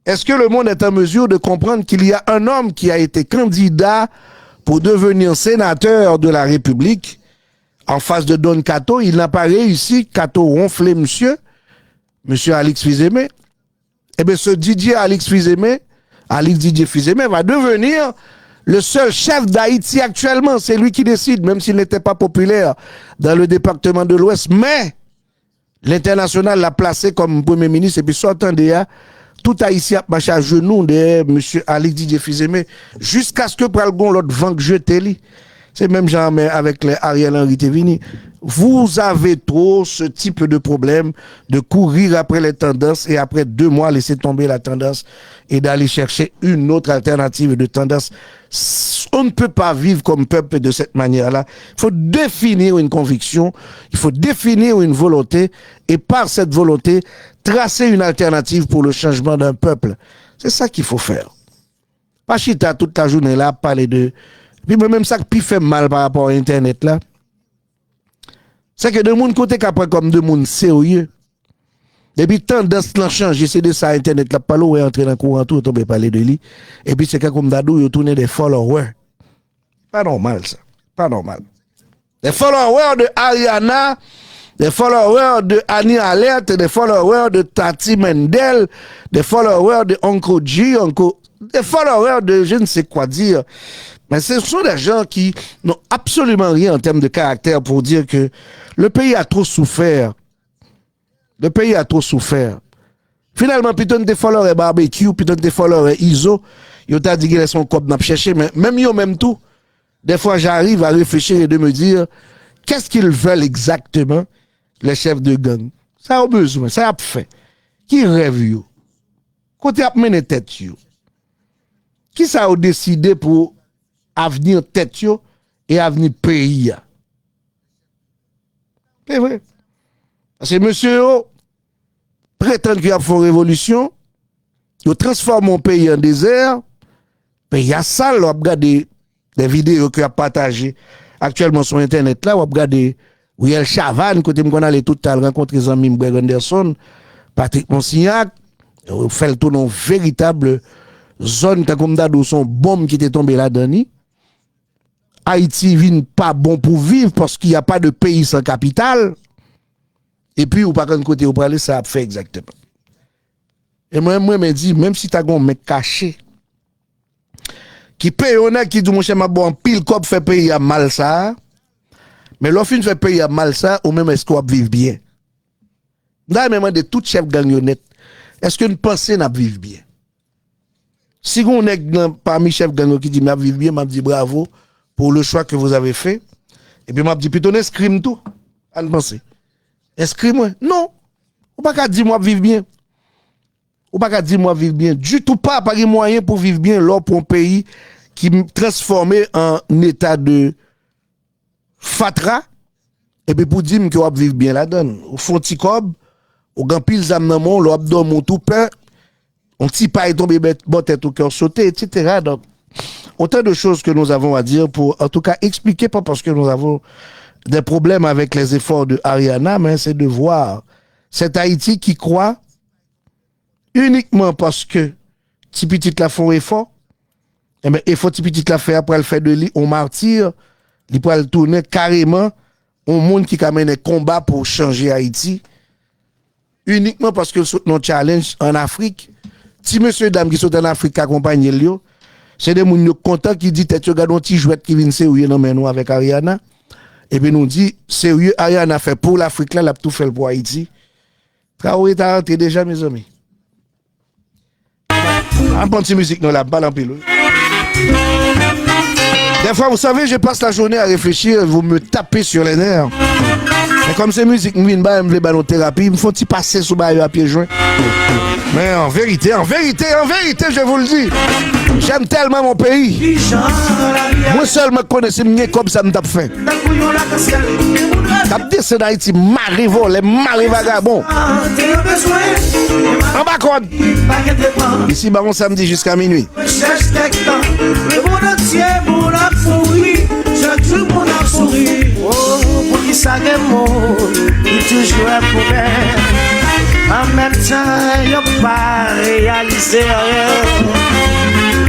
Est-ce que le monde est en mesure de comprendre qu'il y a un homme qui a été candidat pour devenir sénateur de la République en face de Don Cato? Il n'a pas réussi. Cato ronflé monsieur Alix Fizeme. Eh bien, ce Didier Alix Fizeme va devenir le seul chef d'Haïti actuellement. C'est lui qui décide, même s'il n'était pas populaire dans le département de l'Ouest. Mais l'international l'a placé comme premier ministre et puis sortant de là, tout Haïtien a marché à genoux de M. Alix Didier Fizeme jusqu'à ce que Pralgon l'autre vent que je t'ai. C'est même genre avec les Ariel Henry Tevini. Vous avez trop ce type de problème de courir après les tendances et après 2 mois laisser tomber la tendance et d'aller chercher une autre alternative de tendance. On ne peut pas vivre comme peuple de cette manière-là. Il faut définir une conviction, il faut définir une volonté et par cette volonté, tracer une alternative pour le changement d'un peuple. C'est ça qu'il faut faire. Pas chita toute la journée là, parler de... Puis même ça qui fait mal par rapport à Internet là, c'est que de monde côté qu'après comme de monde sérieux. Depuis tendance l'en changer, c'est de ça Internet là, pas l'eau est entré dans le courant tout, tomber parler de lui. Et puis c'est comme d'adou, il tourne des followers. Pas normal ça, pas normal. Des followers de Ariana, des followers de Annie Alert, des followers de Tati Mendel, des followers de Uncle G, des followers de je ne sais quoi dire. Mais ce sont des gens qui n'ont absolument rien en termes de caractère pour dire que le pays a trop souffert. Le pays a trop souffert. Finalement, putain de followers barbecue, putain de followers ISO, ils ont dit qu'ils sont comme n'a cherché, mais même yo même tout. Des fois, j'arrive à réfléchir et de me dire, qu'est-ce qu'ils veulent exactement, les chefs de gang? Ça a besoin, ça a fait. Qui rêve yo? Côté a mené tête yo? Qui ça a décidé pour avenir tête yo et avenir pays? C'est vrai. Parce que monsieur yo prétend qu'il a fait une révolution, il transforme mon pays en désert, pays a ça, on a regardé des vidéos qu'il a partagées actuellement sur Internet là, on a regardé Riel Chavan, côté m'on allait tout à rencontrer les amis Greg Anderson, Patrick Monsignac, on fait le tour dans une véritable zone comme d'adou son bombe qui était tombée là-dedans. Haïti vient pas bon pour vivre parce qu'il n'y a pas de pays sans capitale. Et puis, ou pas qu'un côté, ou parler, ça a fait exactement. Et moi, me dit, même si tu as un mec caché, qui paye, on a qui dit, mon cher, ma bon, pile cop fait payer à mal ça, mais l'offre fait payer à mal ça, ou même est-ce qu'on va vivre bien? Là, même de tout chef gagnonnette, est-ce que nous pensons qu'on vivre bien? Si on est parmi chef gang qui dit, m'a vivre bien, m'a dit bravo pour le choix que vous avez fait, et puis m'a dit, plutôt, escrime tout, à penser. Inscris-moi. Non. Ou pas qu'à dire moi vivre bien. Ou pas qu'à dire moi vivre bien. Du tout pas de moyen pour vivre bien là pour un pays qui transformé en état de fatra. Et puis pour dire que vous vivre bien là-dedans. Au fond petit cob, au grand pile zam nan mon, l'op don mon tout plein. On petit paille tomber bon tête au cœur sauter, etc. Donc, autant de choses que nous avons à dire pour, en tout cas, expliquer, pas parce que nous avons des problèmes avec les efforts de Ariana, mais c'est de voir cet Haïti qui croit uniquement parce que ti petit la font effort. Et bien, effort ti petit la fait après elle fait de lui on martyr, il peut le tourner carrément au monde qui a mené combat pour changer Haïti uniquement parce que notre challenge en Afrique. Si monsieur dame qui sont en Afrique accompagne lui, c'est des gens contents qui disent tu regardes un petit jouet qui vient sérieux dans nous avec Ariana et puis nous dit sérieux Ariana fait pour l'Afrique là, l'a tout fait pour Haïti. Traoré t'a rentré déjà mes amis. Un bon petit musique non la balle en pile. Des fois, vous savez, je passe la journée à réfléchir, vous me tapez sur les nerfs. Et comme c'est musique, je me ballon thérapie, il me faut passer sous à pieds joints. Mais en vérité, je vous le dis, j'aime tellement mon pays. Moi seul me connaissais comme ça me tape fin. T'as dit c'est d'Haïti, marivol, les marivagabons. En bas code. Ici, baron samedi jusqu'à minuit. En même temps, y'a pas réalisé rien.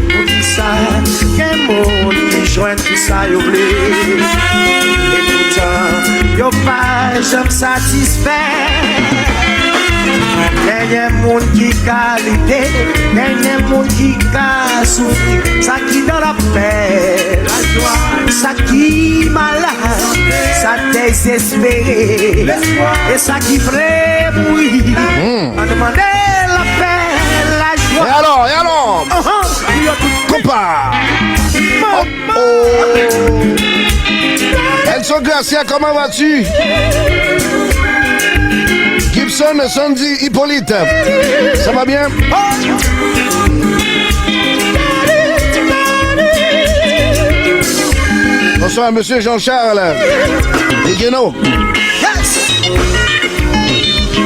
Pour qui ça, qu'un monde qui joint tout ça, y'a oublié. Et pourtant, y'a pas jamais satisfait. Y'a un monde qui qualité, y'a un monde qui a souffert. Ça qui dans la paix, la joie, ça qui malade, ça désespéré, et ça qui vrai mourir. On demandait la paix, la joie. Et alors Compa Elson Garcia, comment vas-tu? Gibson, Sandy, Hippolyte, ça va bien? Bonsoir, monsieur Jean-Charles Higueno. Yes!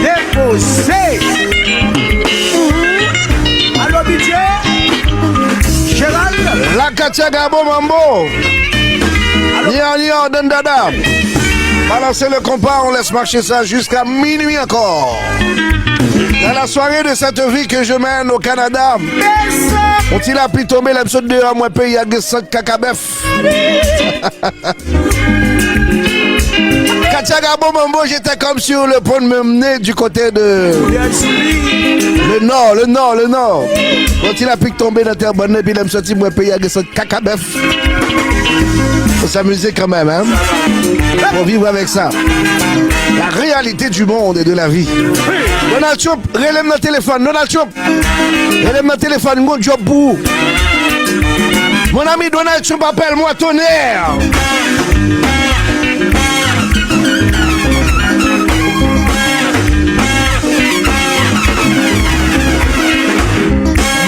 Déposé! Allô, DJ? Gérald? La Katia Gabo Mambo. Nia, Dendada. Balancez le compas, on laisse marcher ça jusqu'à minuit encore. Dans la soirée de cette vie que je mène au Canada, ont-il appris tomber l'épisode de moi pays à 5 cacabef. Katia Gabo Mambo, j'étais comme sur le point de me mener du côté de le nord. Quand il a pu tomber dans terre bonne, puis il me sorti moi pays à 5 cacabef. Faut s'amuser quand même, hein? Faut vivre avec ça. La réalité du monde et de la vie. Donald Trump, relève notre téléphone. Donald Trump, relève notre téléphone. Mon job pour. Mon ami Donald Trump, appelle-moi tonnerre.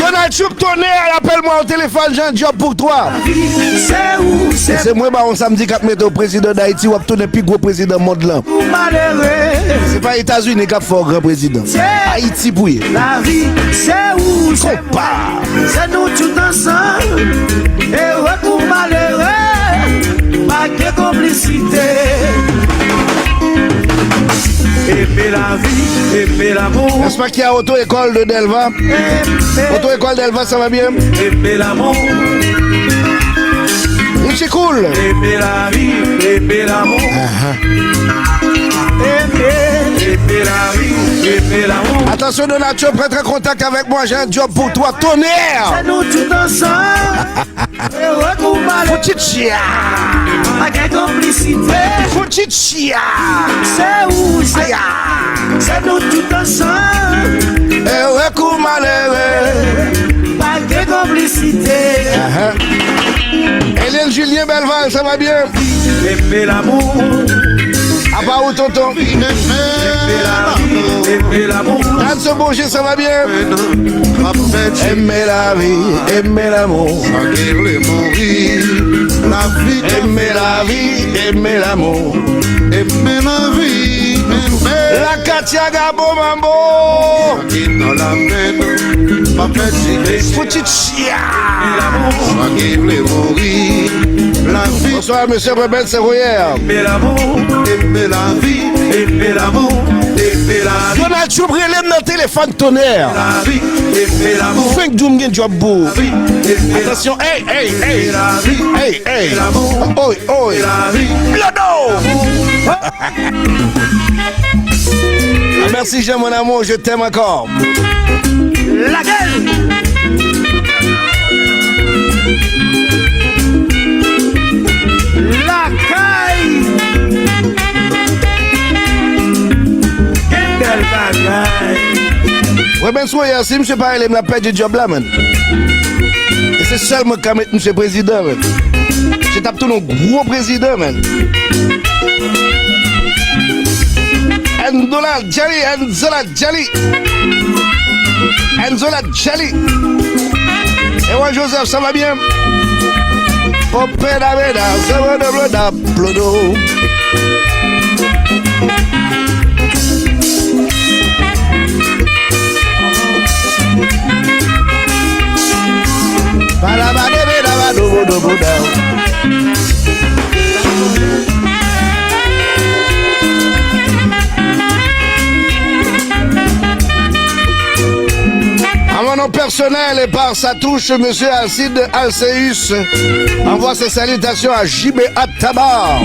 Donald Trump, tonnerre, appelle-moi au téléphone, j'ai un job pour toi. C'est moi, on samedi 4 mètres au président d'Haïti, ou tout le plus gros président du monde là. C'est pas les États-Unis qui a fait grand président. Haïti pour y. La vie, c'est où c'est pas. C'est nous tout ensemble. Et pour malheureux, pas de complicité. Aimer la vie, aimer l'amour. N'est-ce pas qu'il y a auto-école de Delva? Auto-école Delva, ça va bien? Aimer l'amour. C'est cool. Aimer la vie, aimer l'amour. Aimer la vie, aimer l'amour. Attention Donald Trump, prends contact avec moi, j'ai un job pour toi, tonnerre. C'est nous tout ensemble. Petite chia. Avec complicité. Petite chia. C'est où c'est nous tout ensemble. Et coup malheureux. Avec complicité. Hélène Julien Belval, ça va bien? Aimer l'amour. À part où tonton? Aimer l'amour. Anne se bouger, ça va bien? Aimer la vie, aimer l'amour. Aimer la vie, aimer l'amour. Aimer la vie, La Katia Gabo Mambo. dans la peine, pas petit. Petite chia. La vie, Bonsoir, monsieur Rebelle Serrouillère. Aimer l'amour. aimer la vie. et fait l'amour, et fait la vie. Donald Trump relève dans le téléphone tonnerre. La vie, et fait l'amour. Frank Doom gen job beau. Et fait Attention, hey, hey, hey. la vie, Hey, hey. l'amour. Oi, oi. La vie, Blodo. Ah, merci, j'aime mon amour, je t'aime encore. La gueule. La caille. Quelle belle bagaille. Ouais, ben, soyez si monsieur parle, il m'a perdu le job là, man. Et c'est seulement qu'à mettre monsieur président, man. Je tape tout nos gros président, man. Enzola Jali, Enzola Jali. Enzola Jali. Et moi, Joseph, ça va bien? Popeda, beda, ça va de bloda, blodo. À mon nom personnel et par sa touche, monsieur Alcide Alcéus envoie ses salutations à JB Attabar.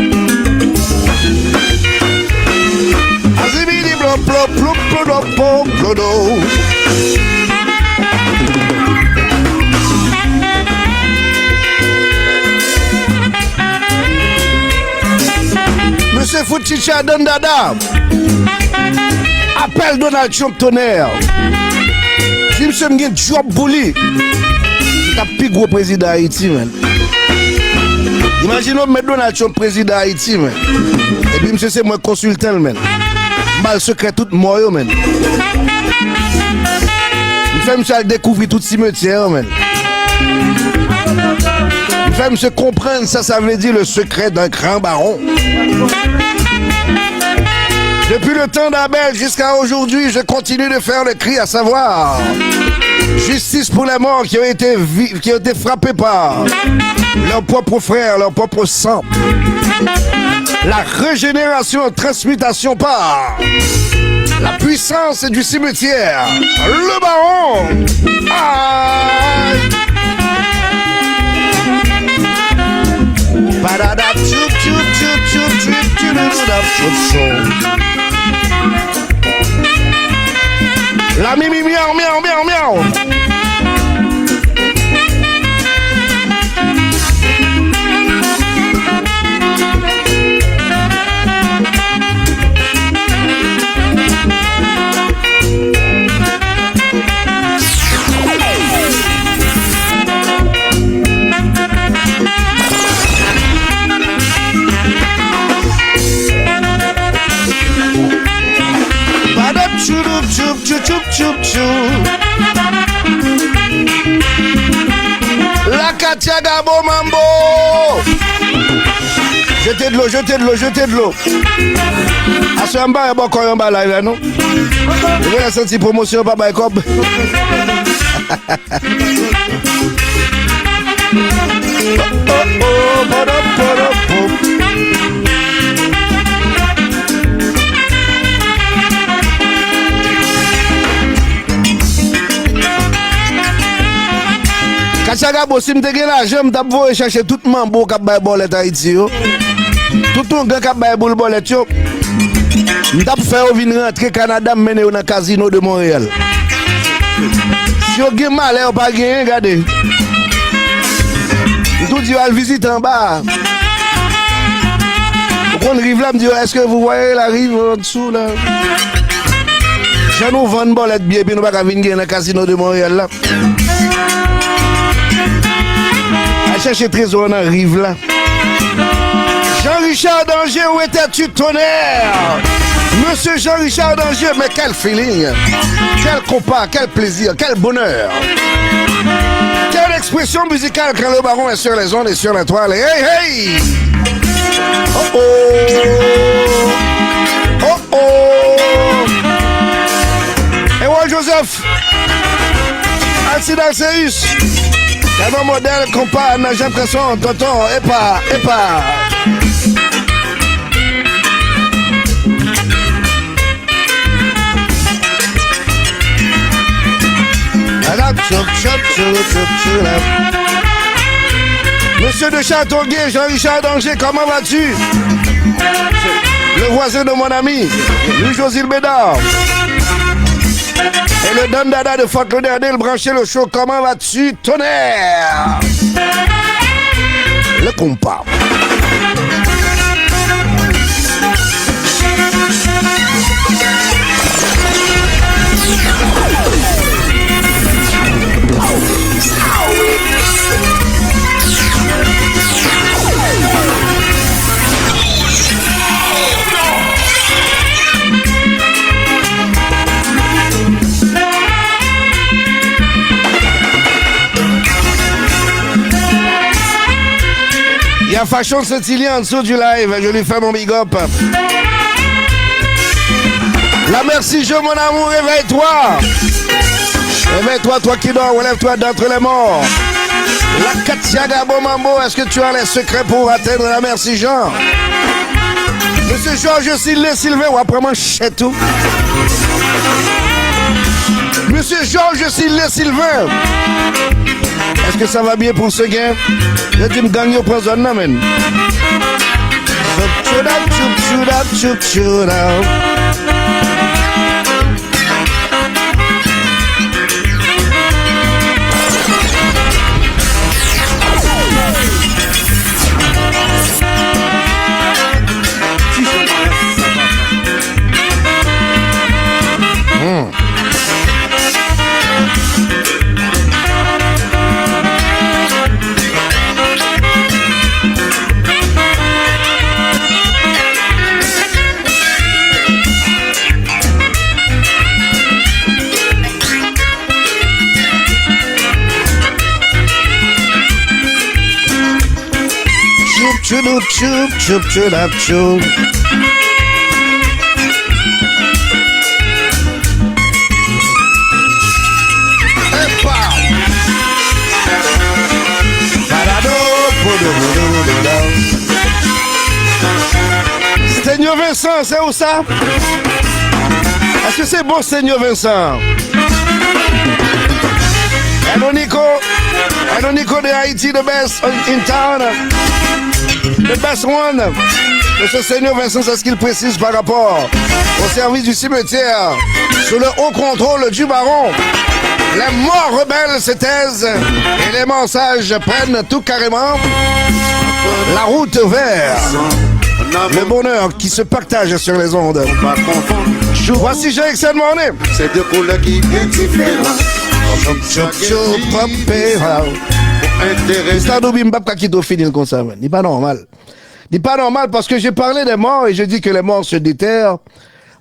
Azibidi blo blo blo blo blo blo blo. Monsieur Fouchicha Dondada, appelle Donald Trump tonnerre. Si monsieur me gagne job bouli, c'est un plus gros président d'Haïti, man. Imaginons mettre Donald Trump président d'Haïti, man. Et puis monsieur c'est moi consultant, man. Mal secret tout mort, man. Il fait monsieur découvrir tout cimetière, man. Il fait monsieur comprendre ça veut dire le secret d'un grand baron. Depuis le temps d'Abel jusqu'à aujourd'hui, je continue de faire le cri, à savoir justice pour les morts qui ont été frappés par leurs propres frères, leur propre sang. La régénération, transmutation par la puissance du cimetière. Le baron. Aïe. La mimi miaou miaou miaou miaou. La Katiaga Bomambo. Jetez de l'eau, jetez de l'eau, jetez de l'eau. À ce moment-là, il y a beaucoup de choses là, non? Vous avez senti promotion, papa et cob. Kachagabo, si m'te gen la j'aime t'ap voye chercher tout mambo k'ap bay bolet Haïti yo. Tout ton gars k'ap bay boule bolet yo. M'tap fait ou vin rentrer Canada m'mene yo dans casino de Montréal. Si yo gen malè ou pas gen, regardez. Tout dit al visite en bas. On rive là, me dit est-ce que vous voyez la rive en dessous là? Je nous vends bolet bien puis nous pas venir dans le casino de Montréal là. Chercher trésor dans la rive là. Jean-Richard Danger, où étais-tu, tonnerre? Monsieur Jean-Richard Danger, mais quel feeling, quel compas, quel plaisir, quel bonheur. Quelle expression musicale quand le baron est sur les ondes et sur la toile. Hey, hey! Oh oh! Oh oh! Et moi, Joseph, Alcide Alcéus. Un modèle compas, j'ai l'impression, tonton, et pas. choup, choup, choup, choup, choup. Monsieur de Châteauguay, Jean-Richard Danger, comment vas-tu? Le voisin de mon ami, Louis-Josile Bédard. Et le Don Dada de Fort Lauderdale, branché le show, comment vas-tu? Tonnerre! Le compas. Il y a Fashion Saint-Hilien en dessous du live, je lui fais mon big up. La merci, je mon amour, réveille-toi. Réveille-toi, toi qui dors, relève-toi d'entre les morts. La Katia Gabo Mambo, est-ce que tu as les secrets pour atteindre la merci Jean? Monsieur Georges Sylvain, ou après moi, je sais tout. Monsieur Georges Sylvain, est-ce que ça va bien pour ce gars? Je dis me gagne au prison, man. Chup, chup, chup, chup, chup. Seigneur Vincent, c'est où ça? Est-ce que c'est bon, Seigneur Vincent? Hello Nico de Haïti, the best in town. The best one. Monsieur Seigneur Vincent, c'est ce qu'il précise par rapport au service du cimetière sous le haut contrôle du baron. Les morts rebelles se taisent et les mensonges prennent tout carrément la route vers le bonheur qui se partage sur les ondes. Voici Jean-Excel Morné. C'est deux couleurs qui viennent différentes. C'est un double mbap qui doit finir comme ça. C'est pas normal. C'est pas normal parce que j'ai parlé des morts et je dis que les morts se déterrent.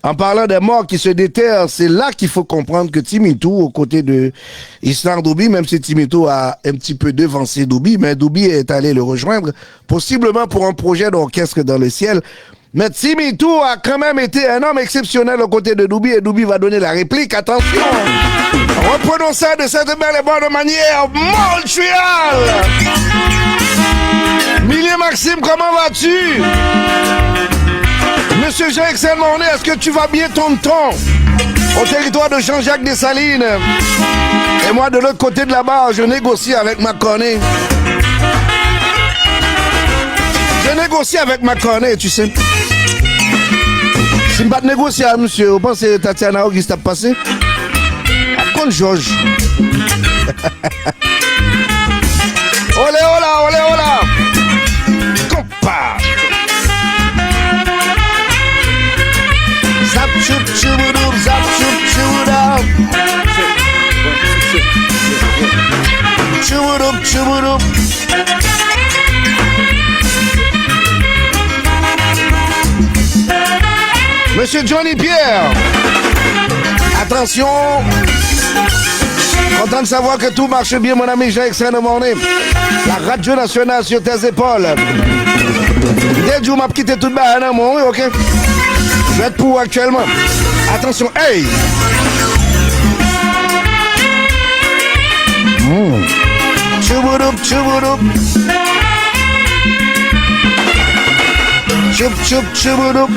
En parlant des morts qui se déterrent, c'est là qu'il faut comprendre que Timitou, aux côtés de Islar Doubi, même si Timitou a un petit peu devancé Doubi, mais Doubi est allé le rejoindre, possiblement pour un projet d'orchestre dans le ciel. Mais Timitou a quand même été un homme exceptionnel aux côtés de Doubi et Doubi va donner la réplique. Attention! Reprenons ça de cette belle et bonne manière. Montréal! Milieu Maxime, comment vas-tu? Monsieur Jean-Excel Morné, est-ce que tu vas bien tonton? Au territoire de Jean-Jacques Dessalines. Et moi, de l'autre côté de la barre, je négocie avec Maconé. Je négocie avec Maconé, tu sais. Si je ne pas négocier, monsieur, vous pensez que Tatiana Auguste a passé? À compte Georges. Olé, hola, olé, hola. Compa. Zap, choup, chouboudou, zap, choup, chouboudou. Chouboudou, chouboudou. Monsieur Johnny Pierre, attention, content de savoir que tout marche bien, mon ami Jean-Excel Morné. La radio nationale sur tes épaules. Dès que je m'ai quitté tout bas, oui, ok? Je vais être pour actuellement. Attention, hey! Chubouroup, chubouroup. Choup, choup, chubouroup.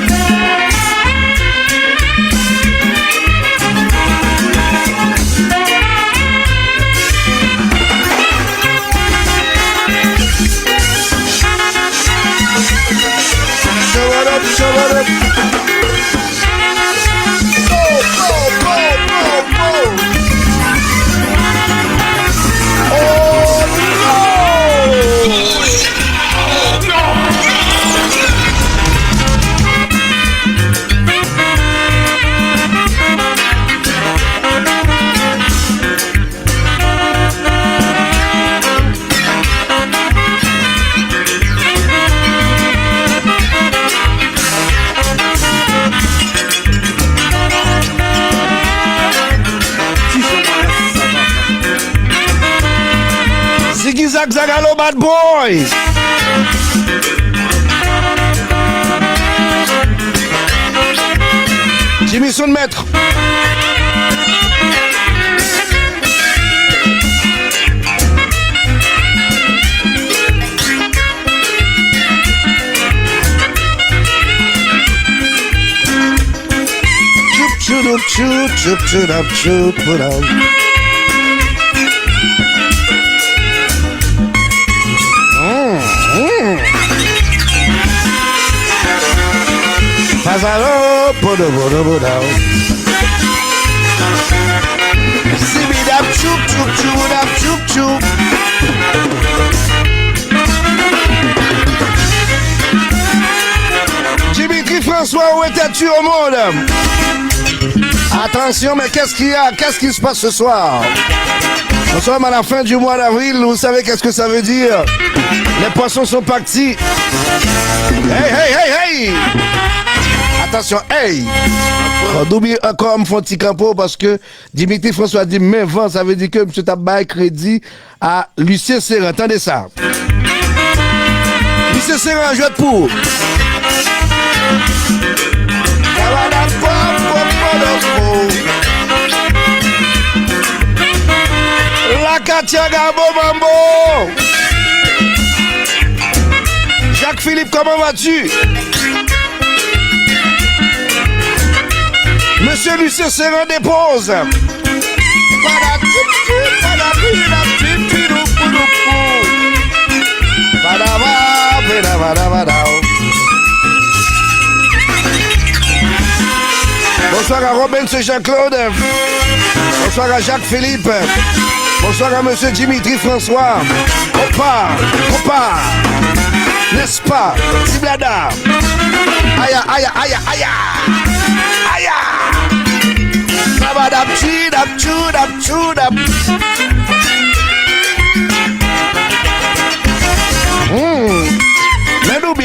Zag Zagalo Bad Boys. Jimmy son maître. Chup chup chup chup chup chup. Pasalo, podo podo podo. Sibidap chup chup chup chup chup. Dimitri François, où étais-tu au monde? Attention, mais qu'est-ce qu'il y a? Qu'est-ce qui se passe ce soir? Nous sommes à la fin du mois d'avril, vous savez qu'est-ce que ça veut dire? Les poissons sont partis. Hey, hey, hey, hey! Attention, hey! D'oublier encore mon petit campo parce que Dimitri François dit mais vent, ça veut dire que M. Tabac crédit à Lucien Serran. Attendez ça. Lucien Serran, je pour. La Katia Gabo Mambo. Jacques-Philippe, comment vas-tu? Monsieur Lucien Serran dépose. Bonsoir à Robin Jean-Claude. Bonsoir à Jacques-Philippe. Bonsoir à monsieur Dimitri François. On part. N'est-ce pas? Tiblada. Aïe, aïe, aïe, aïe. Aïe. Sabadap, chidap, chudap, chudap.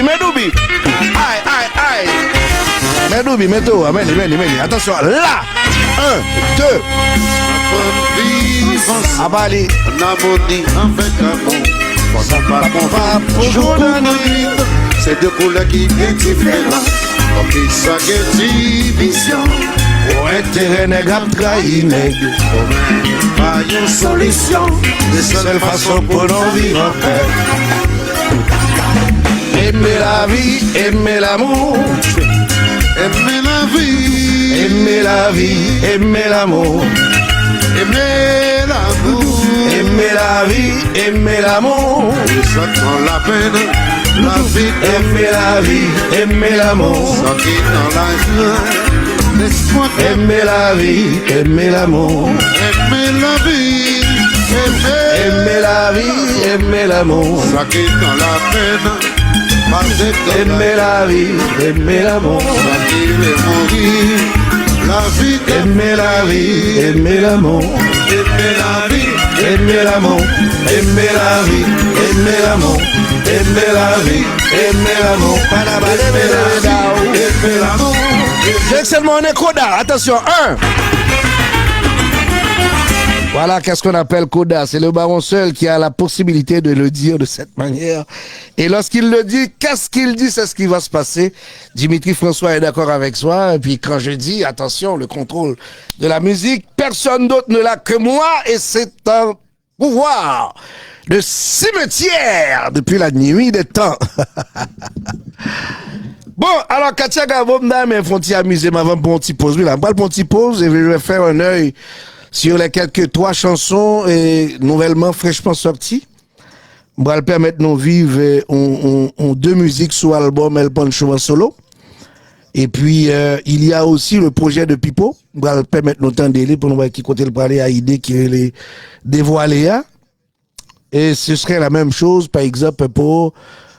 Medoubi. Aïe. Medoubi, Medo, amène. Attention, là. 1, 2. Abali. En harmonie avec amour. On va pour jour de nuit. C'est deux couleurs qui viennent différentes. Comme qui s'agit division. Pour intérêt négable trahi nègre. Pas une solution. C'est seule façon pour nous vivre en paix. Aimer la vie, aimer l'amour. Aimer la vie. Aimer la vie, aimer l'amour. Aimer l'amour. Aimer la vie, aimer l'amour. Ça prend la peine. La vie. Aimer la vie, aimer l'amour. Ça qui dans la joie. Laisse-moi aimer la vie, aimer l'amour. aimer la vie. Aimer la vie, aimer l'amour. Ça qui dans la peine. Aimer la vie, aimer l'amour. Ça qui veut mourir. La vie. Aimer la vie, aimer l'amour. Aimer la vie. Aimer l'amour, aimer la vie, aimer l'amour, aimer la vie, aimer l'amour, aimer l'amour. J'ai seulement un coda, attention, 1. Voilà qu'est-ce qu'on appelle coda, c'est le baron seul qui a la possibilité de le dire de cette manière. Et lorsqu'il le dit, qu'est-ce qu'il dit, c'est ce qui va se passer. Dimitri François est d'accord avec soi, et puis quand je dis, attention, le contrôle de la musique, personne d'autre ne l'a que moi, et c'est un pouvoir de cimetière depuis la nuit des temps. Bon, alors, Katia Gavomna, mais faut-il amuser ma pour un petit pause. Oui, là, pour un petit pause, et je vais faire un œil sur les quelques 3 chansons nouvellement, fraîchement sorties. On va le permettre de nous vivre en 2 musiques sous album El Poncho en solo. Et puis, il y a aussi le projet de Pipo. On va permettre notre temps délai pour nous voir qui côté le parler à idée qui est les dévoilés. Et ce serait la même chose, par exemple, pour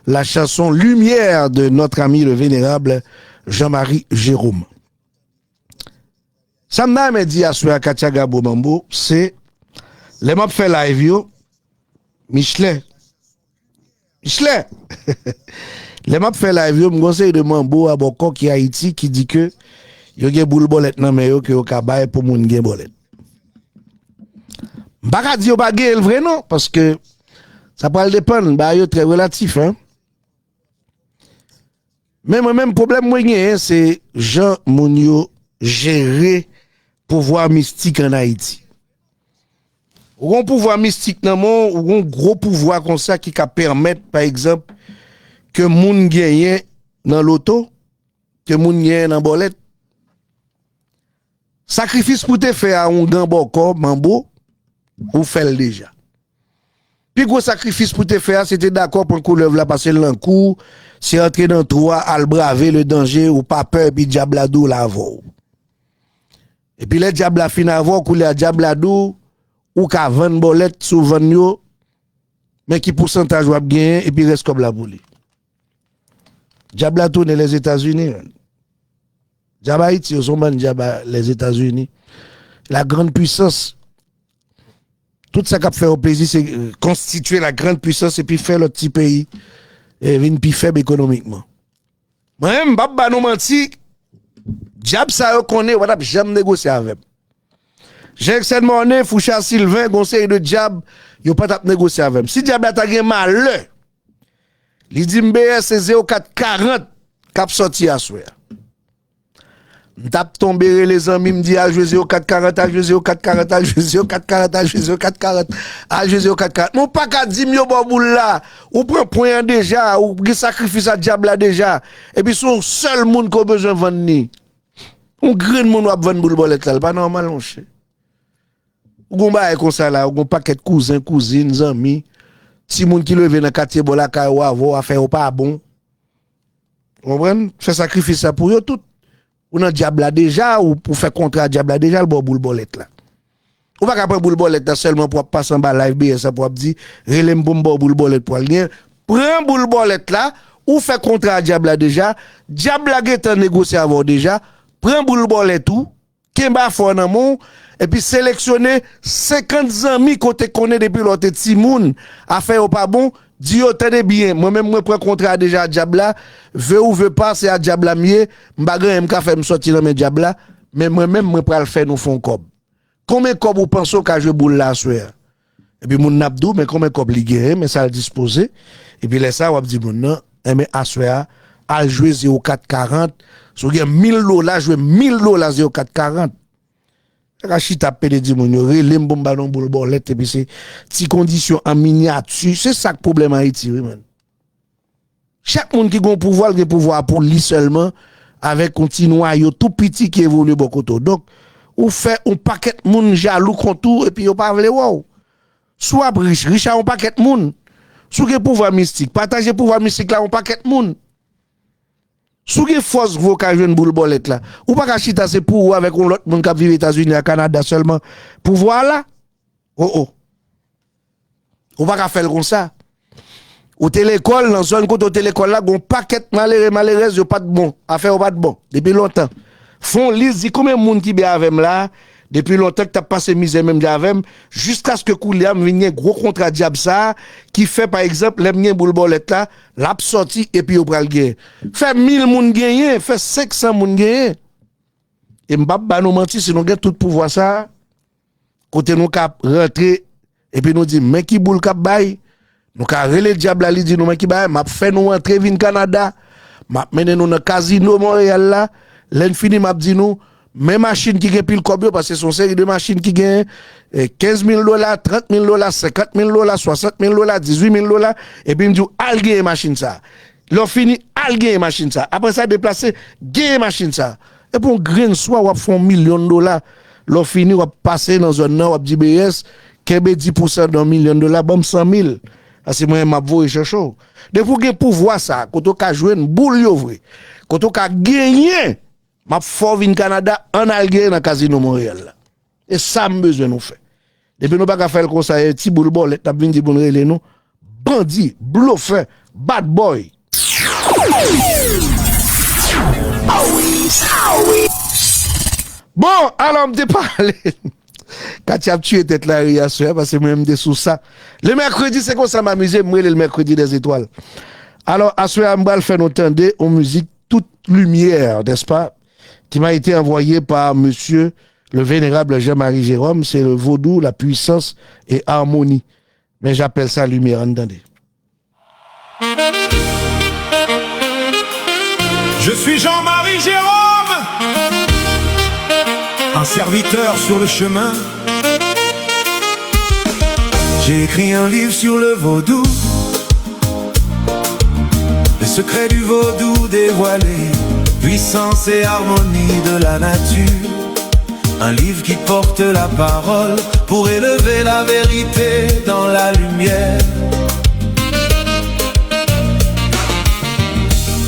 la chanson Lumière de notre ami le vénérable Jean-Marie Jérôme. Ça m'a dit à Soya Katiaga Bomambo, c'est les m'a fait live yo, Michelet. Les m'a fait live yo, m'conseille de Mambo à Boko qui Haïti qui dit que yo gen boule bolette nan men yo que yo ka baye pour moun gen bolette. M'pa di yo pa gen le vrai non parce que ça peut dépendre, bah yo très relatif hein. Mais moi même problème moi gen c'est Jean Mounio gérer pouvoir mystique en Haïti. Ou un pouvoir mystique dans mon ou un gros pouvoir comme ça qui peut permettre par exemple que moun gagne dans l'auto, que moun gagne dans bolette. Sacrifice pour te faire un grand boko mambo ou fait déjà. Puis gros sacrifice pour te faire c'était d'accord pour couleuvre la passer l'encours, c'est entrer dans trois al braver le danger ou pas peur puis diabladou la vo. Et puis les diabla fin avant couler diabladou ou ka vendre bolette sous vendre yo mais qui pourcentage va gagner et puis reste comme la boule. Diabla tourne les États-Unis. Diabla Haïti ils sont ban diabla les États-Unis. La grande puissance tout ça qu'a fait au plaisir c'est constituer la grande puissance et puis faire le petit pays et venir plus faible économiquement. Moi-même baba non menti diable ça connaît voilà j'aime négocier avec. J'ai cette monnaie Foucha Sylvain conseil de diable yo pas t'a négocier avec. Si diable t'a gen malheur li dit MBS c'est 0440 cap sorti à soir. M'tap tomber les amis me dit à jouer 0440 à jouer 0440 à jouer 0440 à jouer 0440 à jouer 0440. Mon pas ka di myo bon boule là ou prend point déjà ou sacrifice à diable là déjà et puis son seul monde qui a besoin vendre ni. On grain monde va vendre boule bolette là pas normal mon cher. Ou ba comme ça là, ou paquet cousin cousines amis, ti monde qui levé dans quartier bola ka ou avo affaire pas bon. On comprend fait sacrifice ça pour yo tout. Ou nan diable là déjà ou pour faire contrat diable là déjà le boule bolette là. Ou pas capable boule bolette là seulement pour passer en bas live BS pour dire relem bombo boule bolette pour rien. Prends boule bolette là ou fait contrat diable là déjà, diable là est négocier avant déjà, prends boule bolette tout, kemba fort nan mon et puis sélectionner 50 amis côté connaît depuis l'autre petit moun affaire pas bon dit tenez bien moi même moi prends contrat déjà diabla veut ou veut pas c'est à diabla mieux m'bagay m'ka faire me sortir dans mes diabla mais moi même moi pral faire nous font cob combien cob ou pensez qu'a jouer boule là soir et puis moun nabdou mais combien cob li gagne mais ça le disposer et puis laisse ça ou dit moun non mais à soir à jouer 0440 so gen $1000 jouer $1000 0440 Rachid a pédé dit mon yo relem bon ballon boule bolette et puis c'est ti condition en miniature c'est ça le problème Haïti man. Chaque monde qui gon pouvoir pour lui seulement avec un petit noyau tout petit qui évolue beaucoup trop. Donc ou fait un paquet monde jaloux contre et puis yo pas vle wow. Soit riche a un paquet monde. Sou gen pouvoir mystique, partager pouvoir mystique là un paquet monde. Sou gen force vocal jeune boule bolette là ou pas ka chita c'est pour avec un autre monde qui vit aux États-Unis à Canada seulement pouvoir là ou pas ka faire comme ça au télécole dans zone côté au télécole là gon paquet malheureux yo pas de bon affaire pas de bon depuis longtemps font liste dit combien monde qui bien avec là depuis longtemps que t'as passé misère même avec jusqu'à ce que Kouliam vienne gros contrat diable ça qui fait par exemple les mien boule bolette là l'a sorti et puis au pral gagner fait 1000 moun gagner fait 500 moun gagner et m'pa nous mentir si nous gagne tout pouvoir ça côté nous cap rentrer et puis nous dit mais qui boule cap bail nous ka relé diable li dit nous mais qui bail m'a fait nous rentrer vin Canada m'a mené nous dans casino Montréal là l'infini m'a dit nous mes machines qui gagnent pile comme parce que sont série de machines qui gagnent $15,000, $30,000, $50,000, $60,000, $18,000 et puis me dit al gagne machine ça. L'on fini al gagne machine ça. Après ça déplacer gagne machine ça. Et pour grain soit ou font $1,000,000, l'on fini ou passer dans un nord ou dit BS kebe 10% d'un $1,000,000 bon 100,000. Parce que moi, m'a voulu chercher. De pour que pouvoir ça, quand on a joué une boule yo vrai. Quand on a gagné, m'a fort vin Canada en algé dans casino Montréal là. Et ça me besoin nous faire. Depuis nous pas faire comme ça, petit boule bol, t'as vinn di bon relé nous. Bandit, bluffeur, bad boy. Bon, alors me parler. Quand tu as tué tête la réaction, parce que moi je sous ça. Le mercredi c'est comme ça m'amuser, moi le mercredi des étoiles. Alors à ce moment faire nous entendre en musique toute lumière, n'est-ce pas, qui m'a été envoyé par monsieur le vénérable Jean-Marie Jérôme, c'est le vaudou, la puissance et harmonie. Mais j'appelle ça lumière, entendez. Je suis Jean-Marie Jérôme, un serviteur sur le chemin. J'ai écrit un livre sur le vaudou, les secrets du vaudou dévoilés, puissance et harmonie de la nature. Un livre qui porte la parole pour élever la vérité dans la lumière.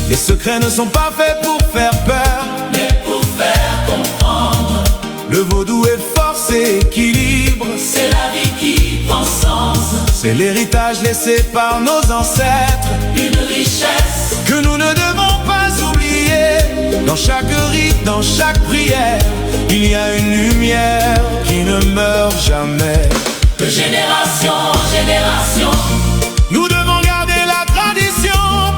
Les secrets ne sont pas faits pour faire peur, mais pour faire comprendre. Le vaudou est force et équilibre, c'est la vie qui prend sens. C'est l'héritage laissé par nos ancêtres, une richesse que nous ne devons pas oublier. Dans chaque rite, dans chaque prière, il y a une lumière qui ne meurt jamais. De génération en génération, nous devons garder la tradition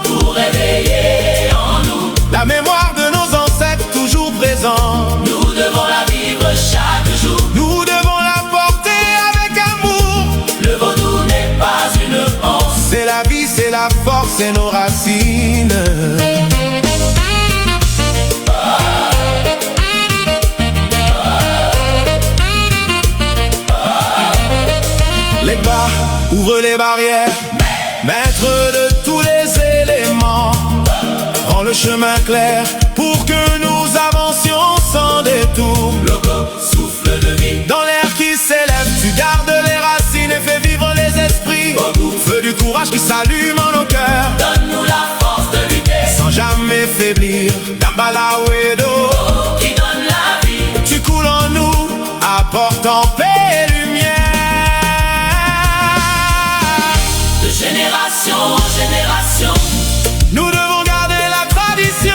pour réveiller en nous la mémoire de nos ancêtres toujours présents. Nous devons la vivre chaque jour, nous devons la porter avec amour. Le vaudou n'est pas une honte, c'est la vie, c'est la force, c'est nos racines. Les bas, ouvre les barrières, maître de tous les éléments, rends le chemin clair pour que nous avancions sans détour. Logo, souffle de vie, dans l'air qui s'élève, tu gardes les racines et fais vivre les esprits. Bogu, feu du courage qui s'allume en nos cœurs, donne-nous la force de lutter sans jamais faiblir. Dambala Wedo, qui donne la vie, tu coules en nous, apportant paix et lumière. De génération en génération, nous devons garder la tradition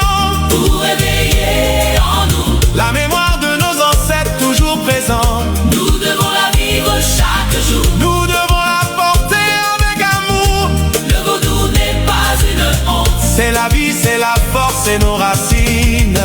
pour réveiller en nous la mémoire de nos ancêtres toujours présents. Nous devons la vivre chaque jour, nous devons la porter avec amour. Le vaudou n'est pas une honte, c'est la vie, c'est la force, c'est nos racines.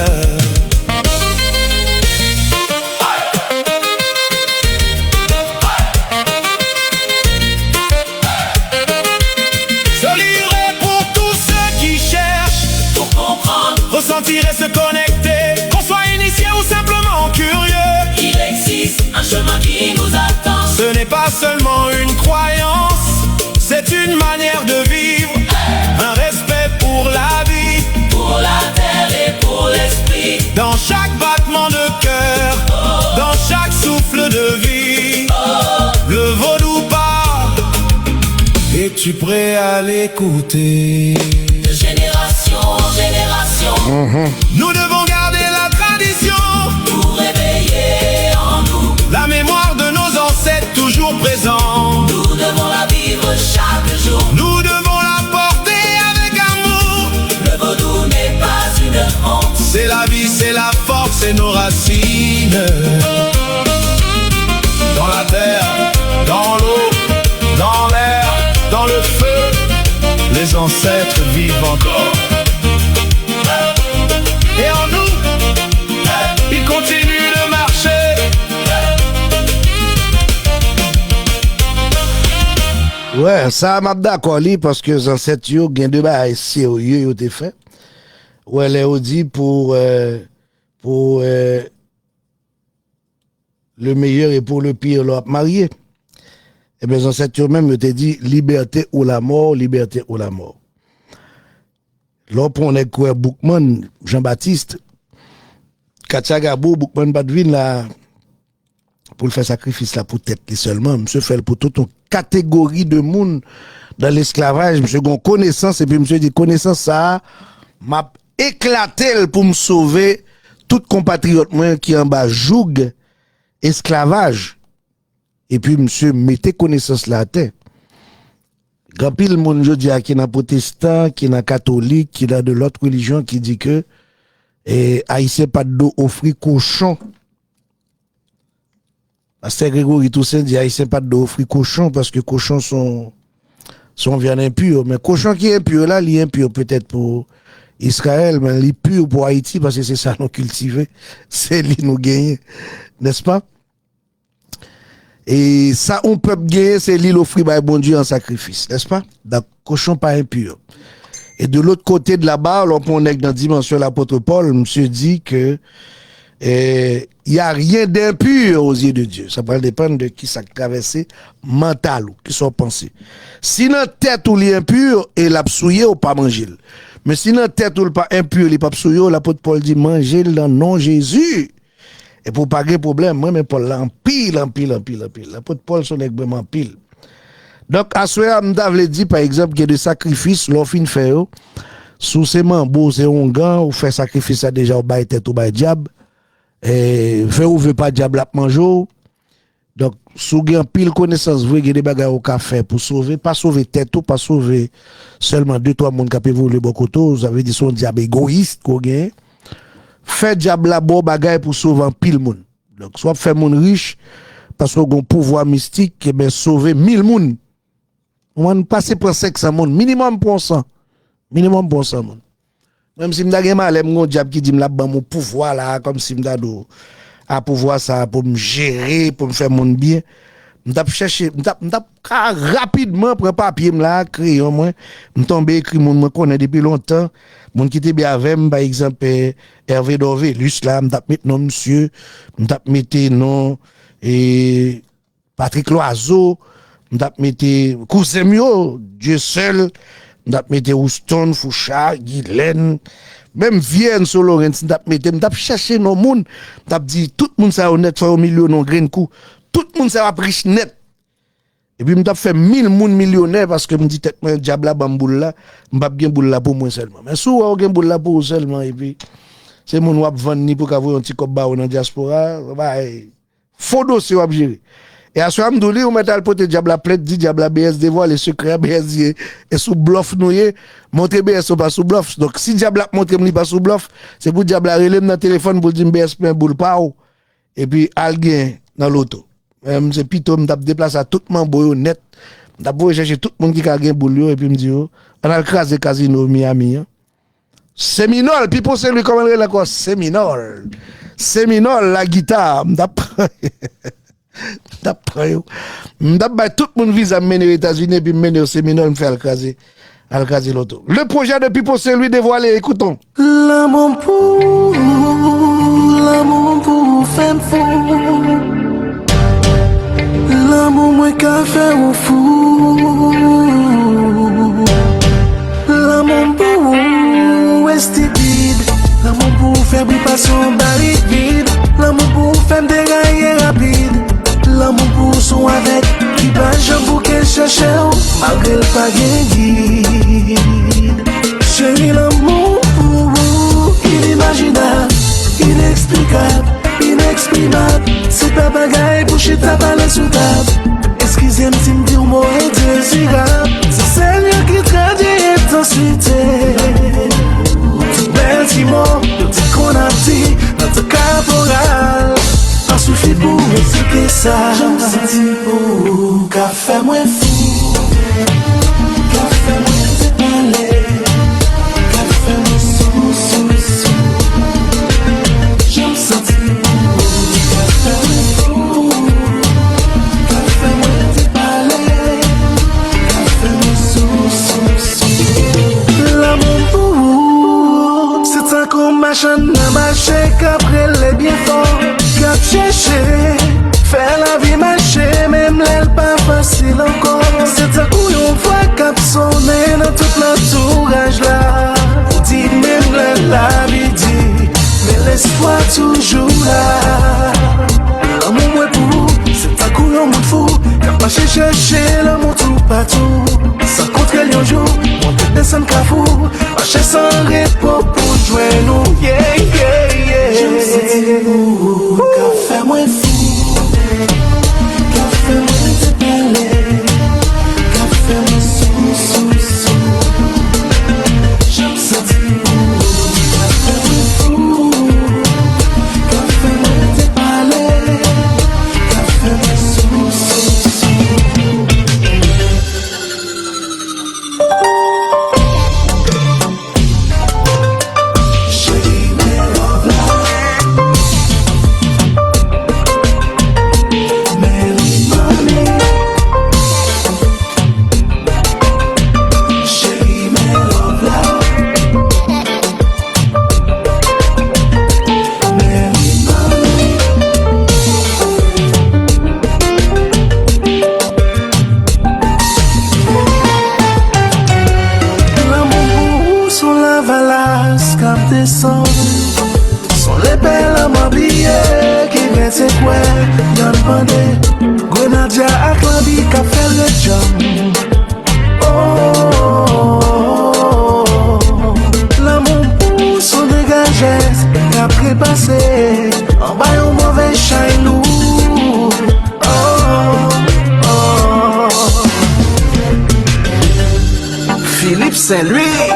Ressentir et se connecter, qu'on soit initié ou simplement curieux. Il existe un chemin qui nous attend. Ce n'est pas seulement une croyance, c'est une manière de vivre. Un respect pour la vie, pour la terre et pour l'esprit. Dans chaque battement de cœur, dans chaque souffle de vie, le vaudou parle. Es-tu prêt à l'écouter? De génération en génération, nous devons garder la tradition pour réveiller en nous la mémoire de nos ancêtres toujours présents. Nous devons la vivre chaque jour, nous devons la porter avec amour. Le vaudou n'est pas une honte, c'est la vie, c'est la force, c'est nos racines. Dans la terre, dans l'eau, dans l'air, dans le feu, les ancêtres vivent encore. Et en nous, ils continuent de marcher. Ouais, ça m'a d'accord parce que les ancêtres yo gen de bail sérieux yo te fait. Ouais, les ont dit pour le meilleur et pour le pire l'ont marié. Et bien les ancêtres yo même yo te dit liberté ou la mort, liberté ou la mort. Là, on est quoi, Boukman, Jean-Baptiste, Kachagabo, Boukman Badvin, là, pour le faire sacrifice, là, pour tête seulement, monsieur fait pour toute une catégorie de monde dans l'esclavage, monsieur gon connaissance, et puis monsieur dit connaissance ça, m'a éclaté pour me sauver tout compatriote moi qui en bas joug esclavage. Et puis monsieur mettez connaissance là à terre. Grand pile monde je dis qui est protestant, qui est catholique, qui est de l'autre religion qui dit que haïtien pas d'eau offrir cochon. Pasteur Grégory Toussaint dit haïtien pas d'eau offrir cochon parce que cochons sont viande impure, mais cochon qui est impur là, il est impur peut-être pour Israël, mais il est pur pour Haïti parce que c'est ça nous cultiver, c'est lui nous gagner, n'est-ce pas? Et ça, on peut gagner, c'est l'île offrir par bon Dieu en sacrifice, n'est-ce pas? Donc, cochon pas impur. Et de l'autre côté de là-bas, on prend dans la dimension de l'apôtre Paul, monsieur dit que, il y a rien d'impur aux yeux de Dieu. Ça va dépendre de qui ça traversé mental ou qui sont pensés. Si notre tête ou l'impur, et l'a souillé ou pas manger. Mais si notre tête ou le pas impur, il pas souillé, l'apôtre Paul dit manger dans nom Jésus. Et pour pas de problème, moi, mais Paul l'empile. L'apôtre Paul son vraiment pile. Donc, à ce moment, m'avait dit, par exemple, qu'il y a des sacrifices, l'on fin fait, sous ces membres, c'est un gant, ou fait sacrifice à déjà, ou bail tête, ou bail diable, et fait ou veut pas diable à manger. Donc, sous gen pile connaissance, vous avez des bagages au café pour sauver, pas sauver tête, ou pas sauver seulement 2-3 monde qui peuvent voler beaucoup de vous avez dit son diable égoïste, qu'on gagne. Fait diable la bon bagaille pour sauver un pile monde. Donc, soit fait monde riche, parce qu'on a un pouvoir mystique, et bien sauver 1000 monde. On va passer pour 500 monde, minimum pour 100. Minimum pour 100 monde. Même si m'da gen mal, mon diable qui dit m'la ban mon pouvoir là, comme si m'da do à pouvoir ça pour me gérer, pour me faire mon bien. M'ta chercher, m'ta rapidement prendre papier m'la, crayon moi, m'tombe écrit mon me connaît depuis longtemps, mon qui était bien avec par exemple Hervé Dorvelus là, m'ta mettre nom monsieur, m'ta mettre nom et Patrick Loiseau, m'ta mettre cousin mio, Dieu seul, m'ta mettre Houston, Fouchard, Guylaine, même Vienne sur Laurence, m'ta chercher nos monde, m'ta dit tout le monde ça honnête fait au milieu non grain coup, tout le monde ça va riche net. Et puis m'ta fait 1000 monde millionnaires parce que me dit tête moi diable la bamboule là, m'pa bien boule là pour moi seulement. Mais sou ou gen boule là pour seulement et puis c'est mon wap vendre ni pour qu'avoir un petit cop ba dans diaspora, faux dossier wap gérer. Et à ce moment donné, on met à le pote diable la plainte, dit diable la BS dévoile les secrets BS et sous bluff noué, montre BS pas sous bluff. Donc si diable la montre pas sous bluff, c'est pour diable la relève dans téléphone pour dire BS plein boule pas ou. Et puis alguien dans l'auto. C'est pito m't'a déplacer à tout le monde net. M't'a pour chercher tout le monde qui a gain boule et puis me dit on a crasé casino Miami. Séminole, puis pour celui comment elle encore Séminole. Séminole la guitare, m't'a d'après m'd'abba tout le monde vise à mener aux États-Unis puis mener au séminaire me faire al craser l'auto. Le projet de Pipo c'est lui dévoilé, écoutons. L'amour pour faire fou. L'amour moi qu'a fait au fou. L'amour pour est stupide. L'amour pour faire passion barrique vide. L'amour pour faire dérailler rapide. L'amour pour son avec qui va j'avoue qu'elle cherche malgré le pas guide. Chérie l'amour inimaginable, inexplicable, inexprimable. C'est pas bagaille pour chez ta balai sous table. Excusez-moi si me dire mot indésirable. C'est celle qui traduit intensité. Tout bel petit mot, le petit qu'on a dit, notre caporal. Pas suffit pour expliquer ça. J'en senti pour qu'a fait moins fou, qu'a fait moins dépalé, qu'a fait moins sous. J'en senti pour qu'a fait moins fou, qu'a fait moins dépalé, qu'a fait moins sous. L'amour pour c'est un comme machin n'a marché qu'après les bien forts. Cap chercher, faire la vie marcher, même l'aile pas facile encore. C'est un coup on voit cap sonner dans tout l'entourage là. On dit même la vie dit, mais l'espoir toujours là. L'amour moi pour, c'est un coup on monde fou, cap pas chercher l'amour tout partout. fou, marcher sans repos pour jouer nous, yeah, yeah, yeah. Je me sens fou, café moi fou, café moi te parler, café moi sous. Je me sens fou, café moi fou, café moi te parler, café moi sous. Son les belles m'habillées qui viennent c'est quoi y'en demandé Grenadia à Clavi qu'a fait le jam. Oh, l'amour pour son dégagesse qu'a prépassé en bas un mauvais shine lourd. Philippe Saint-Louis.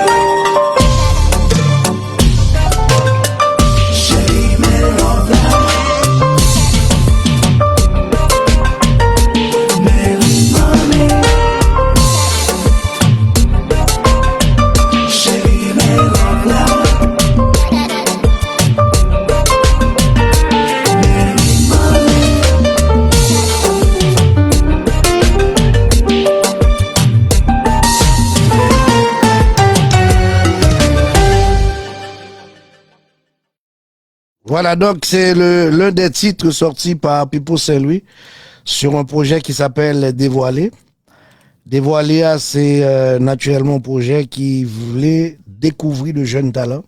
Voilà, donc c'est l'un des titres sortis par Pipo Saint-Louis sur un projet qui s'appelle Dévoilé. Dévoilé, c'est naturellement un projet qui voulait découvrir de jeunes talents.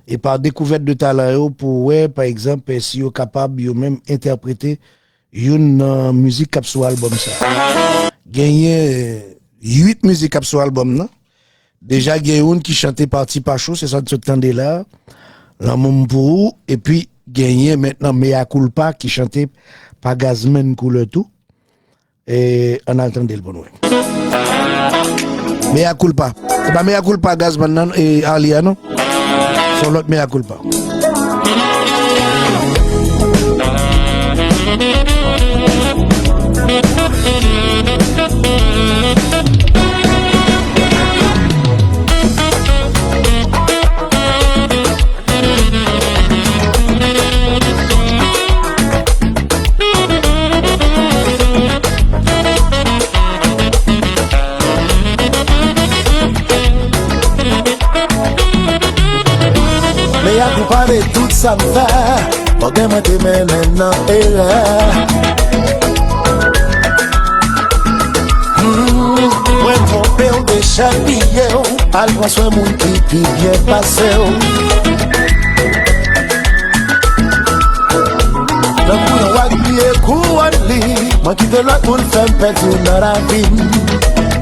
Et par découverte de talents, pour par exemple, si vous êtes capable de même interpréter une musique cap sur album ça. Gagner 8 musiques cap sur album là. Déjà gagné une qui chantait partie par chaud, c'est ça que tu entendais là. L'amour pour et puis gagné maintenant Mea Culpa qui chantait par Gazmen coule tout et on entendait le bon ouais. Mea Culpa c'est pas Mea Culpa Gazmen et Alia non c'est l'autre Mea Culpa. De tout ça me fait, pas de moi te mène dans erreur. Ouais, mon père de chapillon, al prend soin mon qui bien passé. Le coup de wagner couronne, moi qui te l'autre monde fait perdre dans la vie.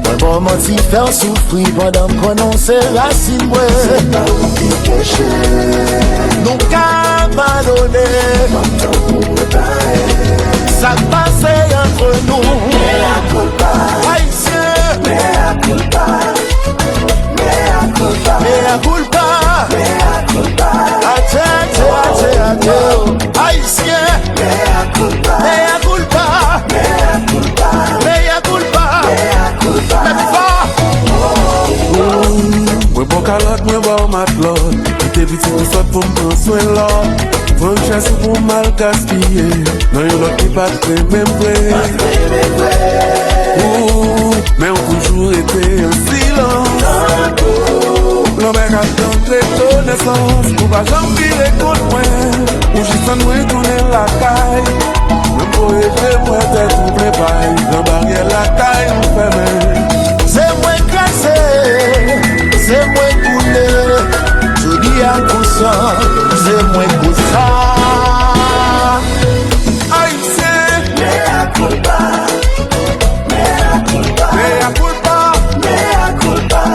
Moi bon menti faire souffrir pendant qu'on se racine moi. C'est pas où qui caché. Non qu'à m'adonner. Ça passe entre nous. Mea culpa. Haïtien. Mea culpa. Mea culpa. Mea culpa. Mea culpa. Ate. Haïtien. Mea culpa. Mea culpa. Mea culpa. Mea culpa. Mea culpa. Mwen bon kalot, mwen bon matlot. Te biti pou sot pou m'pran soin lot. Fon chasou pou mal gaspiller. Nan yon lot ki pat kwe men ple. Men on toujou ete en silans. L'on mèk a tante konesans. Pou pa jam vire kont mwen. Ou jisan mwen tounen la kay. Mwen pou eje mwen te tou prepay. Nan barye la kay mwen fèmen. C'est moi cassé, c'est moi coulé. Je dis à tout ça, c'est moi pour ça. Haïtien, Mea culpa. Mea culpa. mea culpa. Mea culpa.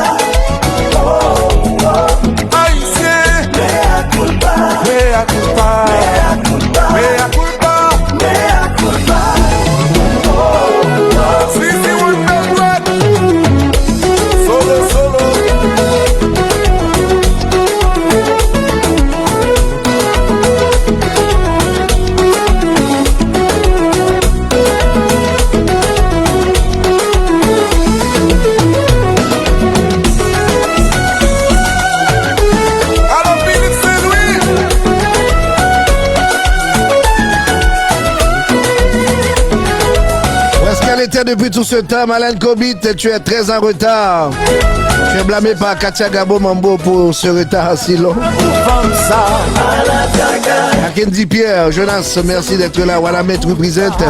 était depuis tout ce temps, Malène Kobit, tu es très en retard. Tu es blâmé par Katia Gabo Mambo pour ce retard si long. Akendi Pierre, Jonas, merci d'être là. Voilà, maître représente.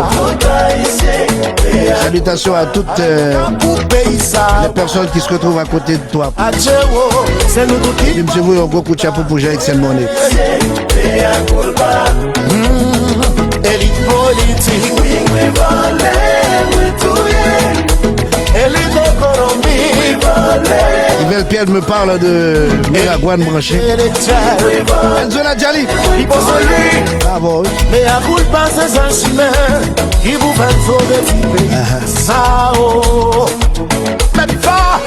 Salutations à toutes les personnes qui se retrouvent à côté de toi. Et monsieur vous, un gros coup de chapeau pour Jean-Excel Monet. Yvel Pierre me parle de Miragouane branché. Enzo Nadjali. Bravo. Mais à coup de passer sans chimère, qui vous fait sauver ça, oh. Même pas.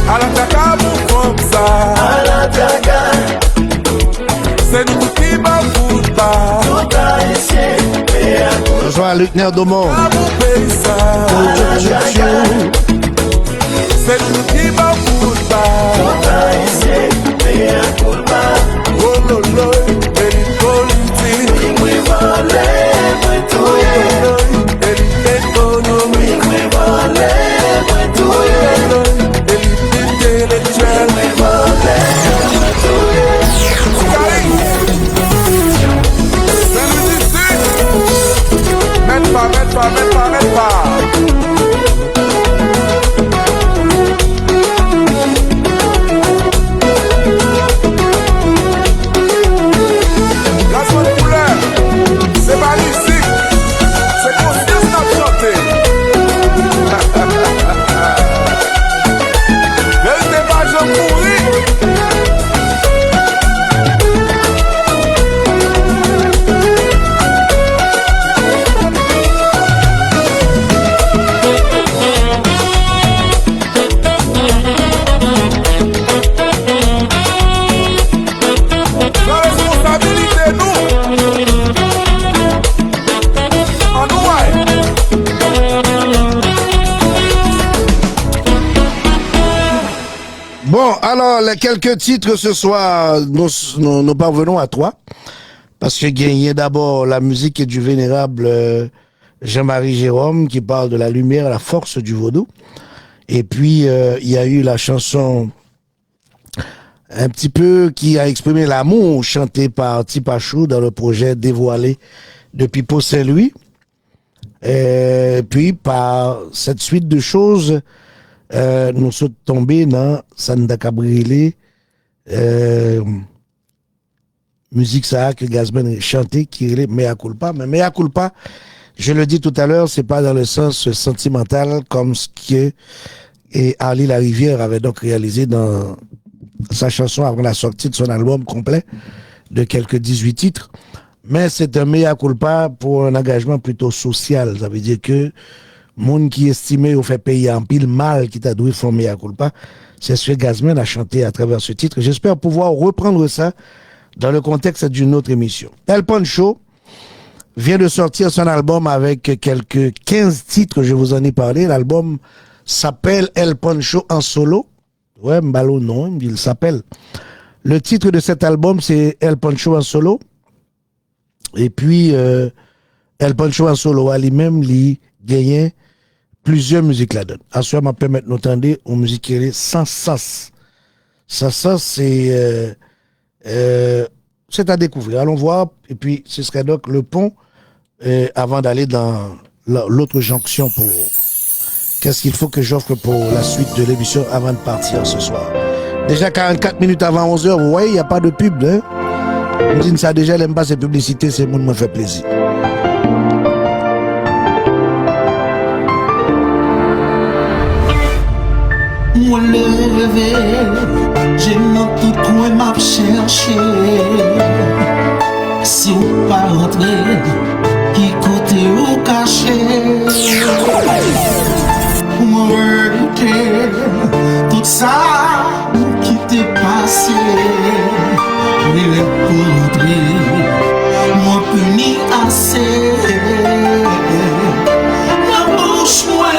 À la taka, vous comme ça. À la taka. C'est nous qui m'avons pas. Tout a essayé. Bonsoir, Luc-Ner Domon. C'est nous qui m'avons pas. Tout a essayé. Oh lolo, elle politique. Oui, voilà, oui, tout est. Elle économie. Oui, voilà, oui, tout est. Elle intellectuelle. Oui, voilà, oui, tout est. C'est nous ici. Mette pas. C'est pas musique, c'est conscience à chanter. Vérité pas, je pourris. La responsabilité, nous. Bon, alors, les quelques titres ce soir, nous parvenons à trois. Parce que gagné d'abord la musique est du vénérable Jean-Marie Jérôme qui parle de la lumière, la force du vaudou. Et puis, il y a eu la chanson un petit peu qui a exprimé l'amour chanté par Tipachou dans le projet Dévoilé de Pipo Saint-Louis. Et puis, par cette suite de choses, nous sommes tombés dans Sanda Cabrilé, musique ça que Gazman chanté qui est Mea Culpa. Mais Mea Culpa, je le dis tout à l'heure, c'est pas dans le sens sentimental comme ce que Ali Larivière avait donc réalisé dans sa chanson avant la sortie de son album complet de quelques 18 titres. Mais c'est un Mea Culpa pour un engagement plutôt social. Ça veut dire que monde qui estimait ou fait payer en pile mal qui t'a doué son Mea Culpa, c'est ce que Gazman a chanté à travers ce titre. J'espère pouvoir reprendre ça dans le contexte d'une autre émission. El Poncho vient de sortir son album avec quelques 15 titres, je vous en ai parlé. L'album s'appelle El Poncho en solo. Ouais, Mbalo non, il s'appelle. Le titre de cet album, c'est El Poncho en solo. Et puis, El Poncho en solo, à lui-même, il gagne plusieurs musiques là-dedans. À ce moment, permettre d'entendre une musique qui est sans sens. Sans sens, c'est à découvrir. Allons voir. Et puis, ce serait donc le pont avant d'aller dans l'autre jonction pour qu'est-ce qu'il faut que j'offre pour la suite de l'émission avant de partir ce soir. Déjà 44 minutes avant 11h, vous voyez, il n'y a pas de pub. Hein? On dit ça déjà, j'aime pas ces publicités, c'est le monde me fait plaisir. Moi levé, j'ai dans tout coin m'a cherché. Si ou pas rentrer, qui côté ou caché. Moi regretter tout ça qui t'est passé. Mais les pour rentrer, moi puni assez. La bouche moi,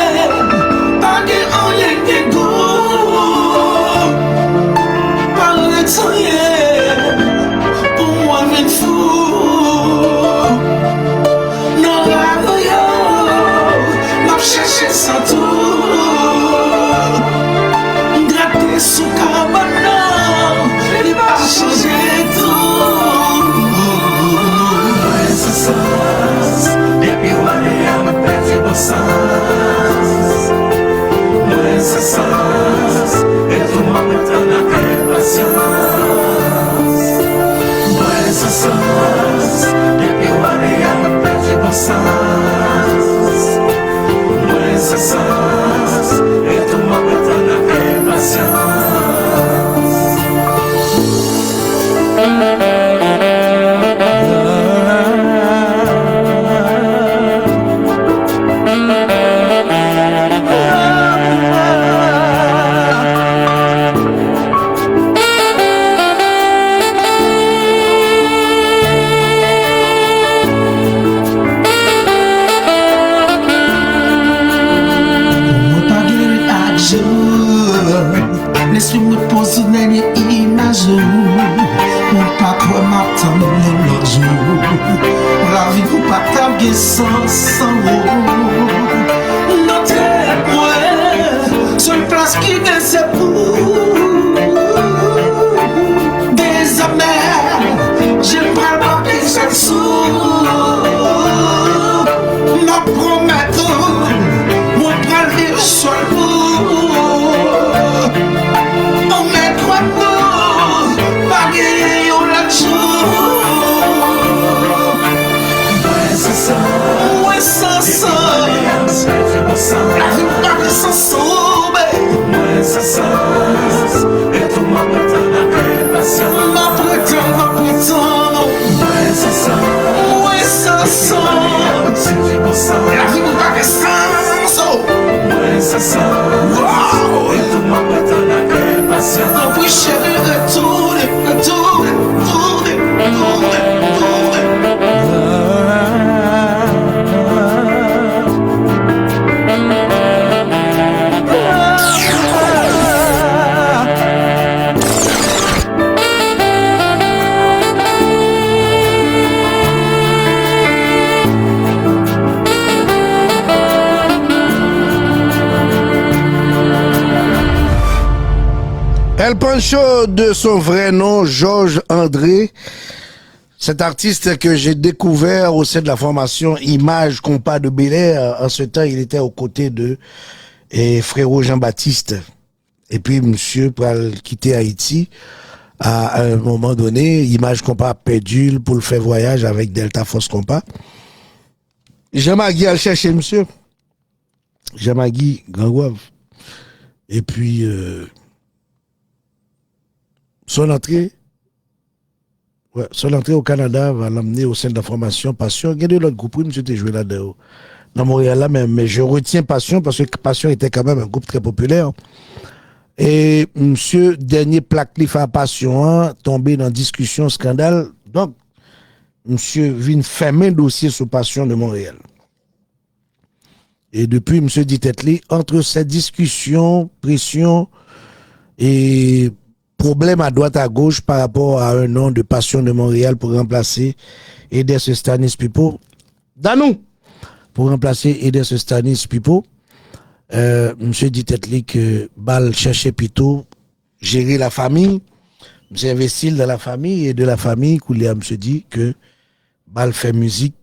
pas de rien de go. Pour moi, je suis fou. Non, là, m'a cherché sans Laisse-moi me poser une dernière image. Mon papa m'attend l'autre jour. La vie pour pas taguer sans notre moi, seule place qui vient c'est pour des amers. J'aime pas manquer seul sous. Ma promesse, moi pas le vivre seul pour. On met trois mots, pas gagner au jour. Ouais, c'est ça. Ouais, ça, ça. La vie pas que ça sauve. Ouais, c'est ça. Et tout le monde m'attend à quelle passion. Ma prétend. Ouais, c'est ça. Ouais, ça, ça. La vie pas que ça sauve. Ouais, c'est ça. Wow. Et tout le monde m'attend à quelle passion. Donc oui, chérie, retourne. El Pancho, de son vrai nom, Georges André, cet artiste que j'ai découvert au sein de la formation Image Compas de Bel-Air. En ce temps, il était aux côtés de frérot Jean-Baptiste. Et puis, monsieur, pour quitter Haïti, à un moment donné, Image Compas perdu pour le faire voyage avec Delta Force Compas. Jean-Magui a cherché monsieur. Jean-Magui, Grand-Gouave. Et puis, son entrée au Canada va l'amener au sein de la formation Passion. Regardez l'autre groupe, oui, monsieur était joué là-dedans. Dans Montréal, là même. Mais je retiens Passion parce que Passion était quand même un groupe très populaire. Et monsieur, dernier plaque à Passion, tombé dans discussion, scandale. Donc, monsieur vient fermer le dossier sous Passion de Montréal. Et depuis, monsieur dit tête-li, entre cette discussion, pression et problème à droite à gauche par rapport à un nom de Passion de Montréal pour remplacer Eder Stanis Pipo. Danou! Pour remplacer Eder Stanis Pipo. Monsieur dit tête-li que Bal cherchait plutôt gérer la famille. Monsieur investit dans la famille et de la famille, Koulia monsieur dit que Bal fait musique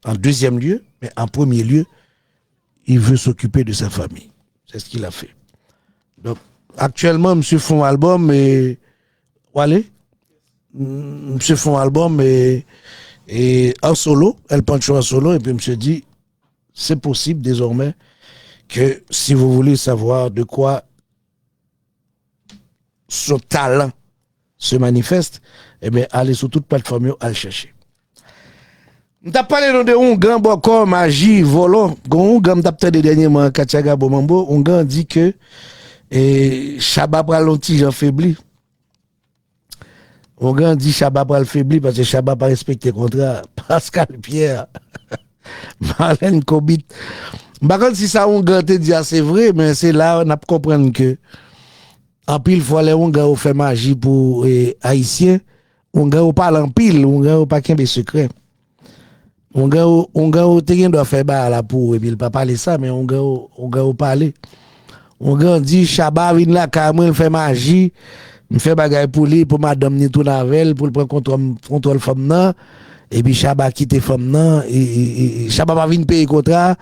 en deuxième lieu, mais en premier lieu, il veut s'occuper de sa famille. C'est ce qu'il a fait. Donc, actuellement, monsieur font album et voilà, monsieur font album et en solo, El Pancho en solo, et puis monsieur dit, c'est possible désormais que si vous voulez savoir de quoi son talent se manifeste, eh bien, allez sur toute plateforme, allez chercher. M't'a parlé de un grand bokor magie volant, un grand m't'a des dernièrement Katiaga Bomambo, un grand dit que Chaba pral lonti j'en faibli. On grand dit Chaba pral faibli parce que Chaba pas respecté contrat. Pascal Pierre, Marlène Kobit. Par contre si ça on grand te dit c'est vrai, mais c'est là on a comprendre que en pile fois les on grand fait magie pour haïtien, on grand parle en pile, on grand pas qu'un secret. On grand te doit faire ba là pour et puis il pas parler ça mais on grand parler. On grand dit Chaba vinn là Kamel fait magie, me fait bagay pour lui pour madame ni tout navel pour le prendre contrôle femme nan et puis Chaba quitte femme nan et Chaba pas vinn payer contrat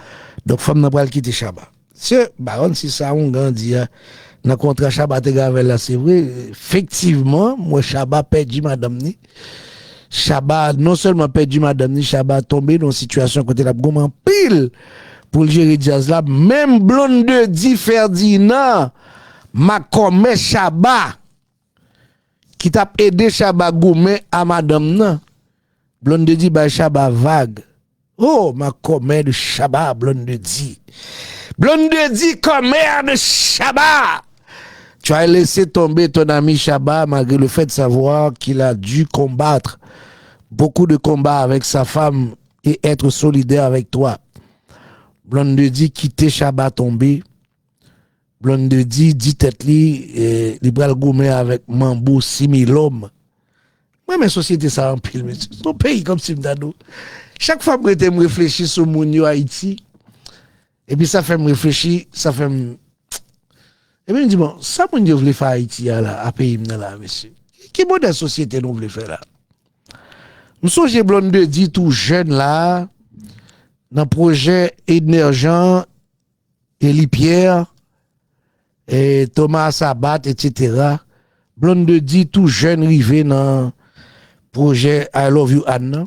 donc femme nan pral quitter Chaba. C'est baron si ça on grand dit dans contrat Chaba te gavel là c'est vrai effectivement moi Chaba perdu madame ni Chaba non seulement perdu madame ni Chaba tombé dans une situation côté la gomme pile pour le gérer jazz là même blonde de Di Ferdinand Macomé Chaba qui t'a aidé Chaba goumé à madame nan blonde de Di ba Chaba vague oh Macomé de Chaba blonde de Di commère de Chaba. Tu as laissé tomber ton ami Chaba malgré le fait de savoir qu'il a dû combattre beaucoup de combats avec sa femme et être solidaire avec toi. Blonde dit quitter Chaba tomber Blonde dit tête li pral goumé avec Mambo 6000 hommes. Moi mes sociétés ça en pile mais son pays comme si m'dadou. Chaque fois que je me réfléchis sur moun yo Haïti et puis ça fait me réfléchir, ça fait et puis je dis bon, ça moun yo vle faire Haïti là à pays là monsieur. Qui modèle société nous vle faire là? Nous songe Blonde dit tout jeune là dans projet émergent Eli Pierre et Thomas Sabat, etc. Blonde dit tout jeune rivé dans projet I Love You Anna.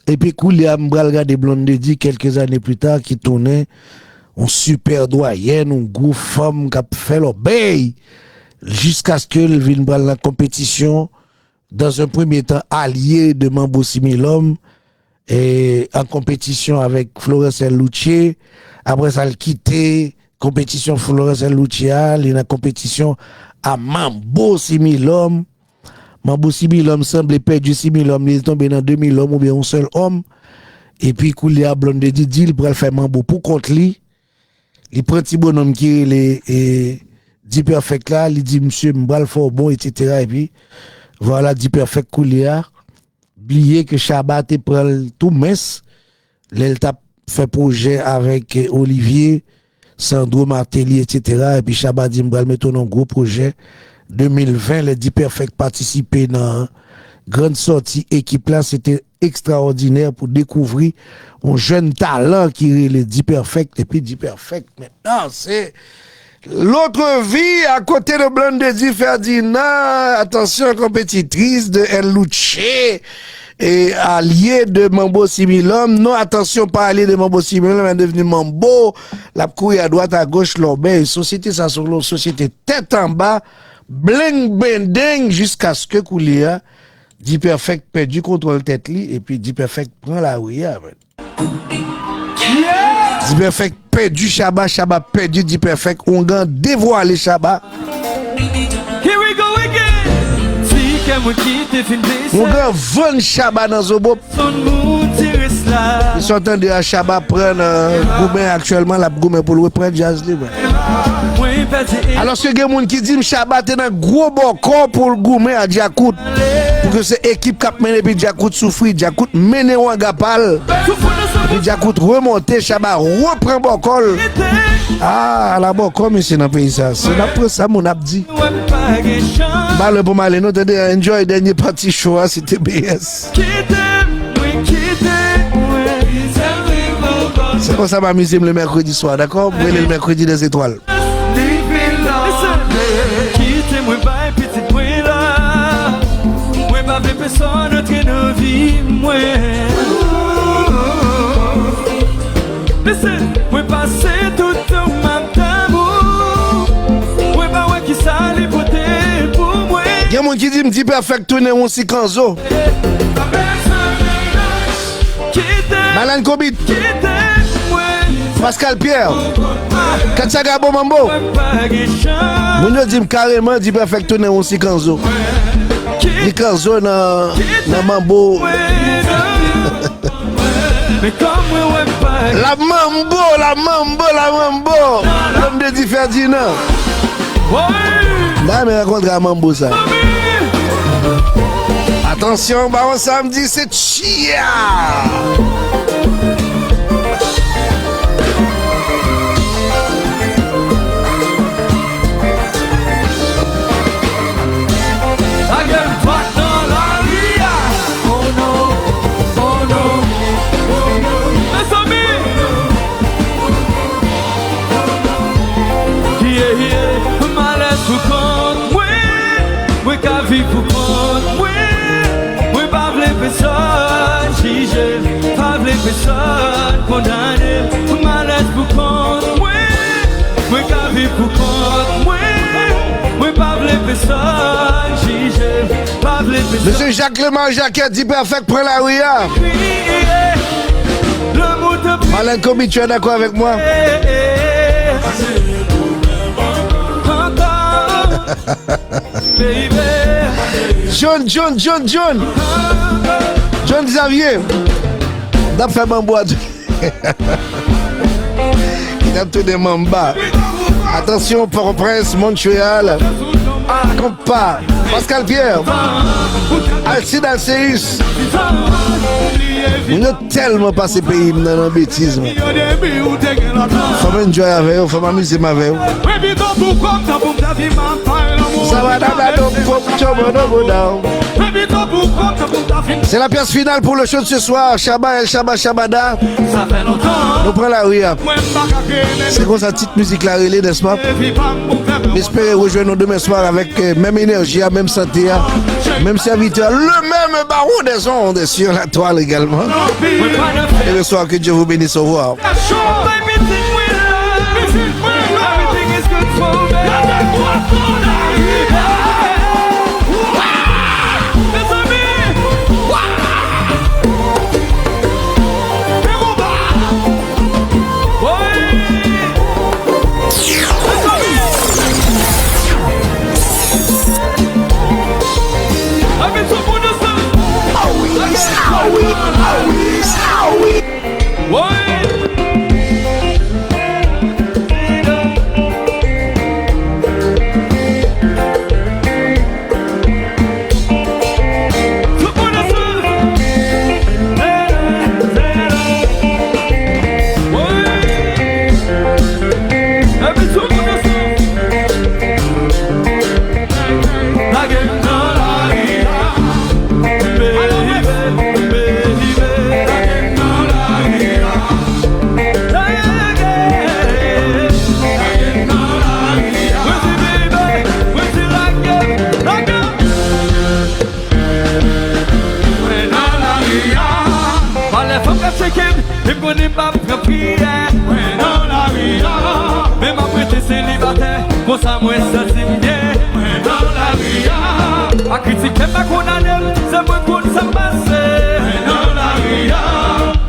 Et puis Koulia m'bral regarder Blonde dit quelques années plus tard qui tournait en super doyenne, une grosse femme qui a fait l'obéi jusqu'à ce qu'elle vienne dans la compétition dans un premier temps allié de Mambo 6000 hommes et en compétition avec Florence Lucier. Après ça, elle quitté compétition Florence Lucier, elle est en compétition à Mambo 6000 hommes. Mambo 6000 hommes semble perdre 6000 hommes, il est tombé dans 2000 hommes ou bien un seul homme. Et puis, Koulia Blonde dit, il pourrait faire Mambo pour contre lui. Il prend petit bonhomme qui est les dit perfect là, il dit, monsieur, m'bral fort bon, etc. Et puis, voilà, dit perfect Koulia. Oubliez que Chabat te prend tout mince. L'elle t'a fait projet avec Olivier, Sandro Martelly, etc. Et puis Chabat dit, m'bral mettre un gros projet. 2020, les 10 Perfect participaient dans grande sortie équipe là, c'était extraordinaire pour découvrir un jeune talent qui est les 10 Perfect. Et puis 10 Perfect, maintenant, c'est l'autre vie à côté de Blonde dit Ferdinand, attention, compétitrice de El Luce et allié de Mambo 6000 hommes. Non, attention, pas allié de Mambo 6000 hommes, mais devenu Mambo. La couille à droite, à gauche, l'obé. Société, ça, sur l'autre société, tête en bas, bling, bending, jusqu'à ce que Koulia, dit perfect, perdu contrôle tête li, et puis dit perfect, prend la ouïa, dit perfect, perdu Chabat, Chabat perdu, dit perfect, on gagne dévoilé Chabat. Here we go again. Si que qui te fin blessé. On gagne 20 Chabat dans Zobo. Son mood tirisse là. Ils sont en train de Chabat prendre Goumen actuellement, la Goumen pour le prendre jazz libre. Alors ce que quelqu'un qui dit Chabat est dans gros bon corps pour le Goumen à Djakout. Pour que c'est équipe qui a mené puis Djakout souffre, Djakout mené ou Gapal. Puis Djakout remonte, Chabat reprend bon col. Ah, la bon corps monsieur dans pays ça. C'est d'après ça mon abdi. Balle pour mal nous t'as enjoy dernier parti show c'était BS. C'est comme ça m'amuser le mercredi soir, d'accord? Vous le mercredi des étoiles. Quittez-moi, bye, petite moi là. Moi, pas de personne entre nos vies, moi. Listen, moi, passer tout le matin, moi, pas ouais qui s'allait voter pour moi. Il y a mon qui dit, me dit perfect, tourner on si kanzo. Malan Kobit. Pascal Pierre. Katsaga Mambo. Moun dit carrément dit perfect tourner on si kanzo. Li kanzo na Mambo. La Mambo. L'homme de dit Ferdinand. Là mais raconte à Mambo ça. Attention, on samedi c'est chia. Pour compte, oui, pas les personnes jugées, pas les personnes condamnées, malaise pour compte, oui, qu'à vivre pour compte, oui, pas les personnes jugées, pas les personnes. Monsieur Jacques Clément Jacquet dit perfect pour la ouïa. Malin Kobi, tu es d'accord avec moi? John Xavier. D'ap fait Mambo à Gâteau des Mamba. Attention, Port-au-Prince, Montréal. Compa, Pascal Pierre. Alcide Alceus. Nous avons tellement passé pays dans nos bêtises. Faut m'enjoyer avec vous, faut m'amuser avec vous. C'est la pièce finale pour le show de ce soir. Chaba El Chaba Chabada. Nous prenons la rue. C'est comme ça, petite musique la relais, n'est-ce pas? J'espère rejoindre nous demain soir avec même énergie, même santé, même serviteur, le même baron des ondes sur la toile également. Et le soir, que Dieu vous bénisse. Au revoir. Ça moi ça c'est bien dans la ria a critiquer pas condamner c'est moi qu'on ça passe dans la ria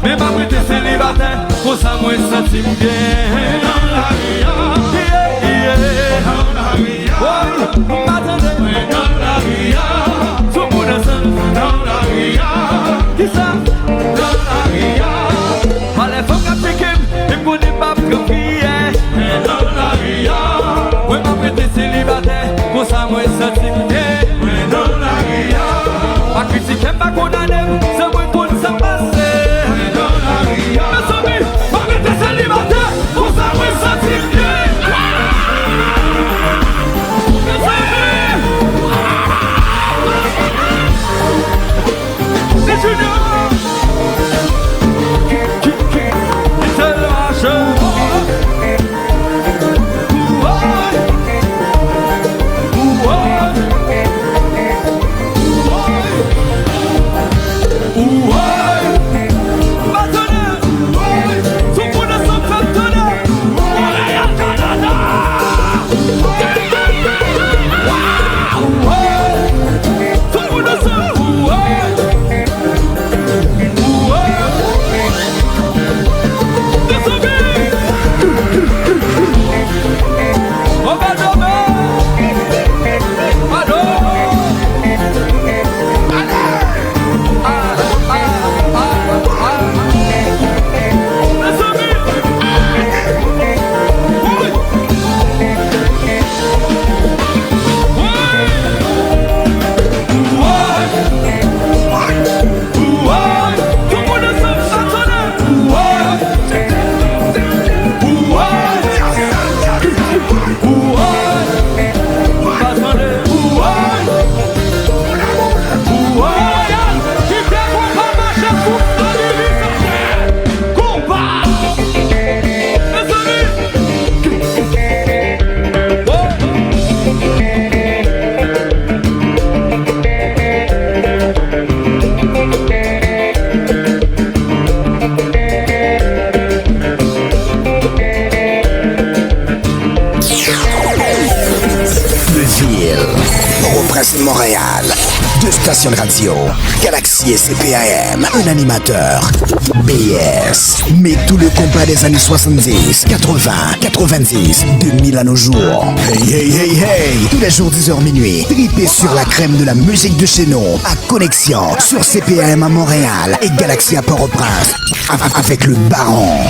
mais pas prêter célibataire pour ça moi ça c'est bien dans la ria dans la ria m'attendez dans la ria tout le monde dans la ria qui ça dans la ria pas les femmes qui critiquent et qu'on n'est pas confier dans la ria célibataire, pour ça moi ça c'est bien dans la ria. Pas critiquer, pas condamner, c'est moi qu'on ça passe dans la ria. Mes amis, pas rester célibataire, pour ça moi ça c'est bien. Mes amis, les juniors, c'est le marché. Montréal. 2 stations de radio. Galaxy et CPAM. Un animateur. BS. Mais tout le combat des années 70, 80, 90, 2000 à nos jours. Hey, hey, hey, hey. Tous les jours 10h minuit. Tripez sur la crème de la musique de chez nous. À connexion sur CPAM à Montréal et Galaxy à Port-au-Prince. Avec le baron.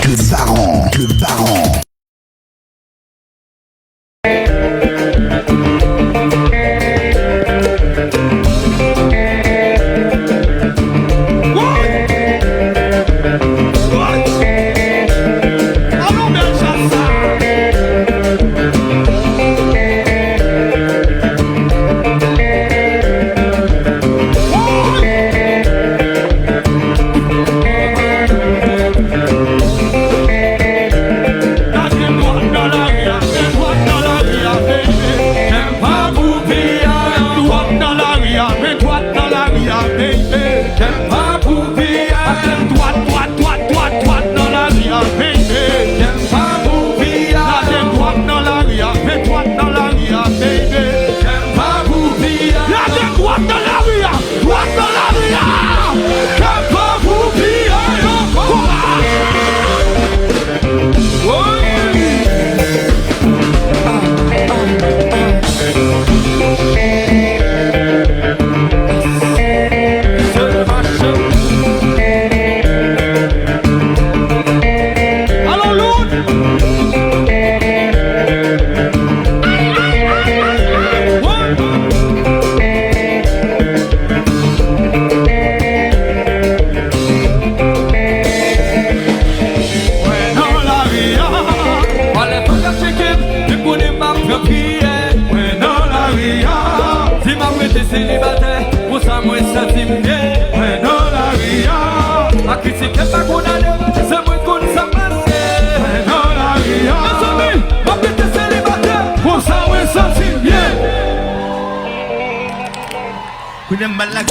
célibataire, pour ça moi ça dit bien. Mais dans la ria, à critiquer pas qu'on a c'est moi qu'on s'en passe. Mais dans la ria, mes amis, ma petite célibataire, pour ça moi ça dit bien. Qu'on aime mal la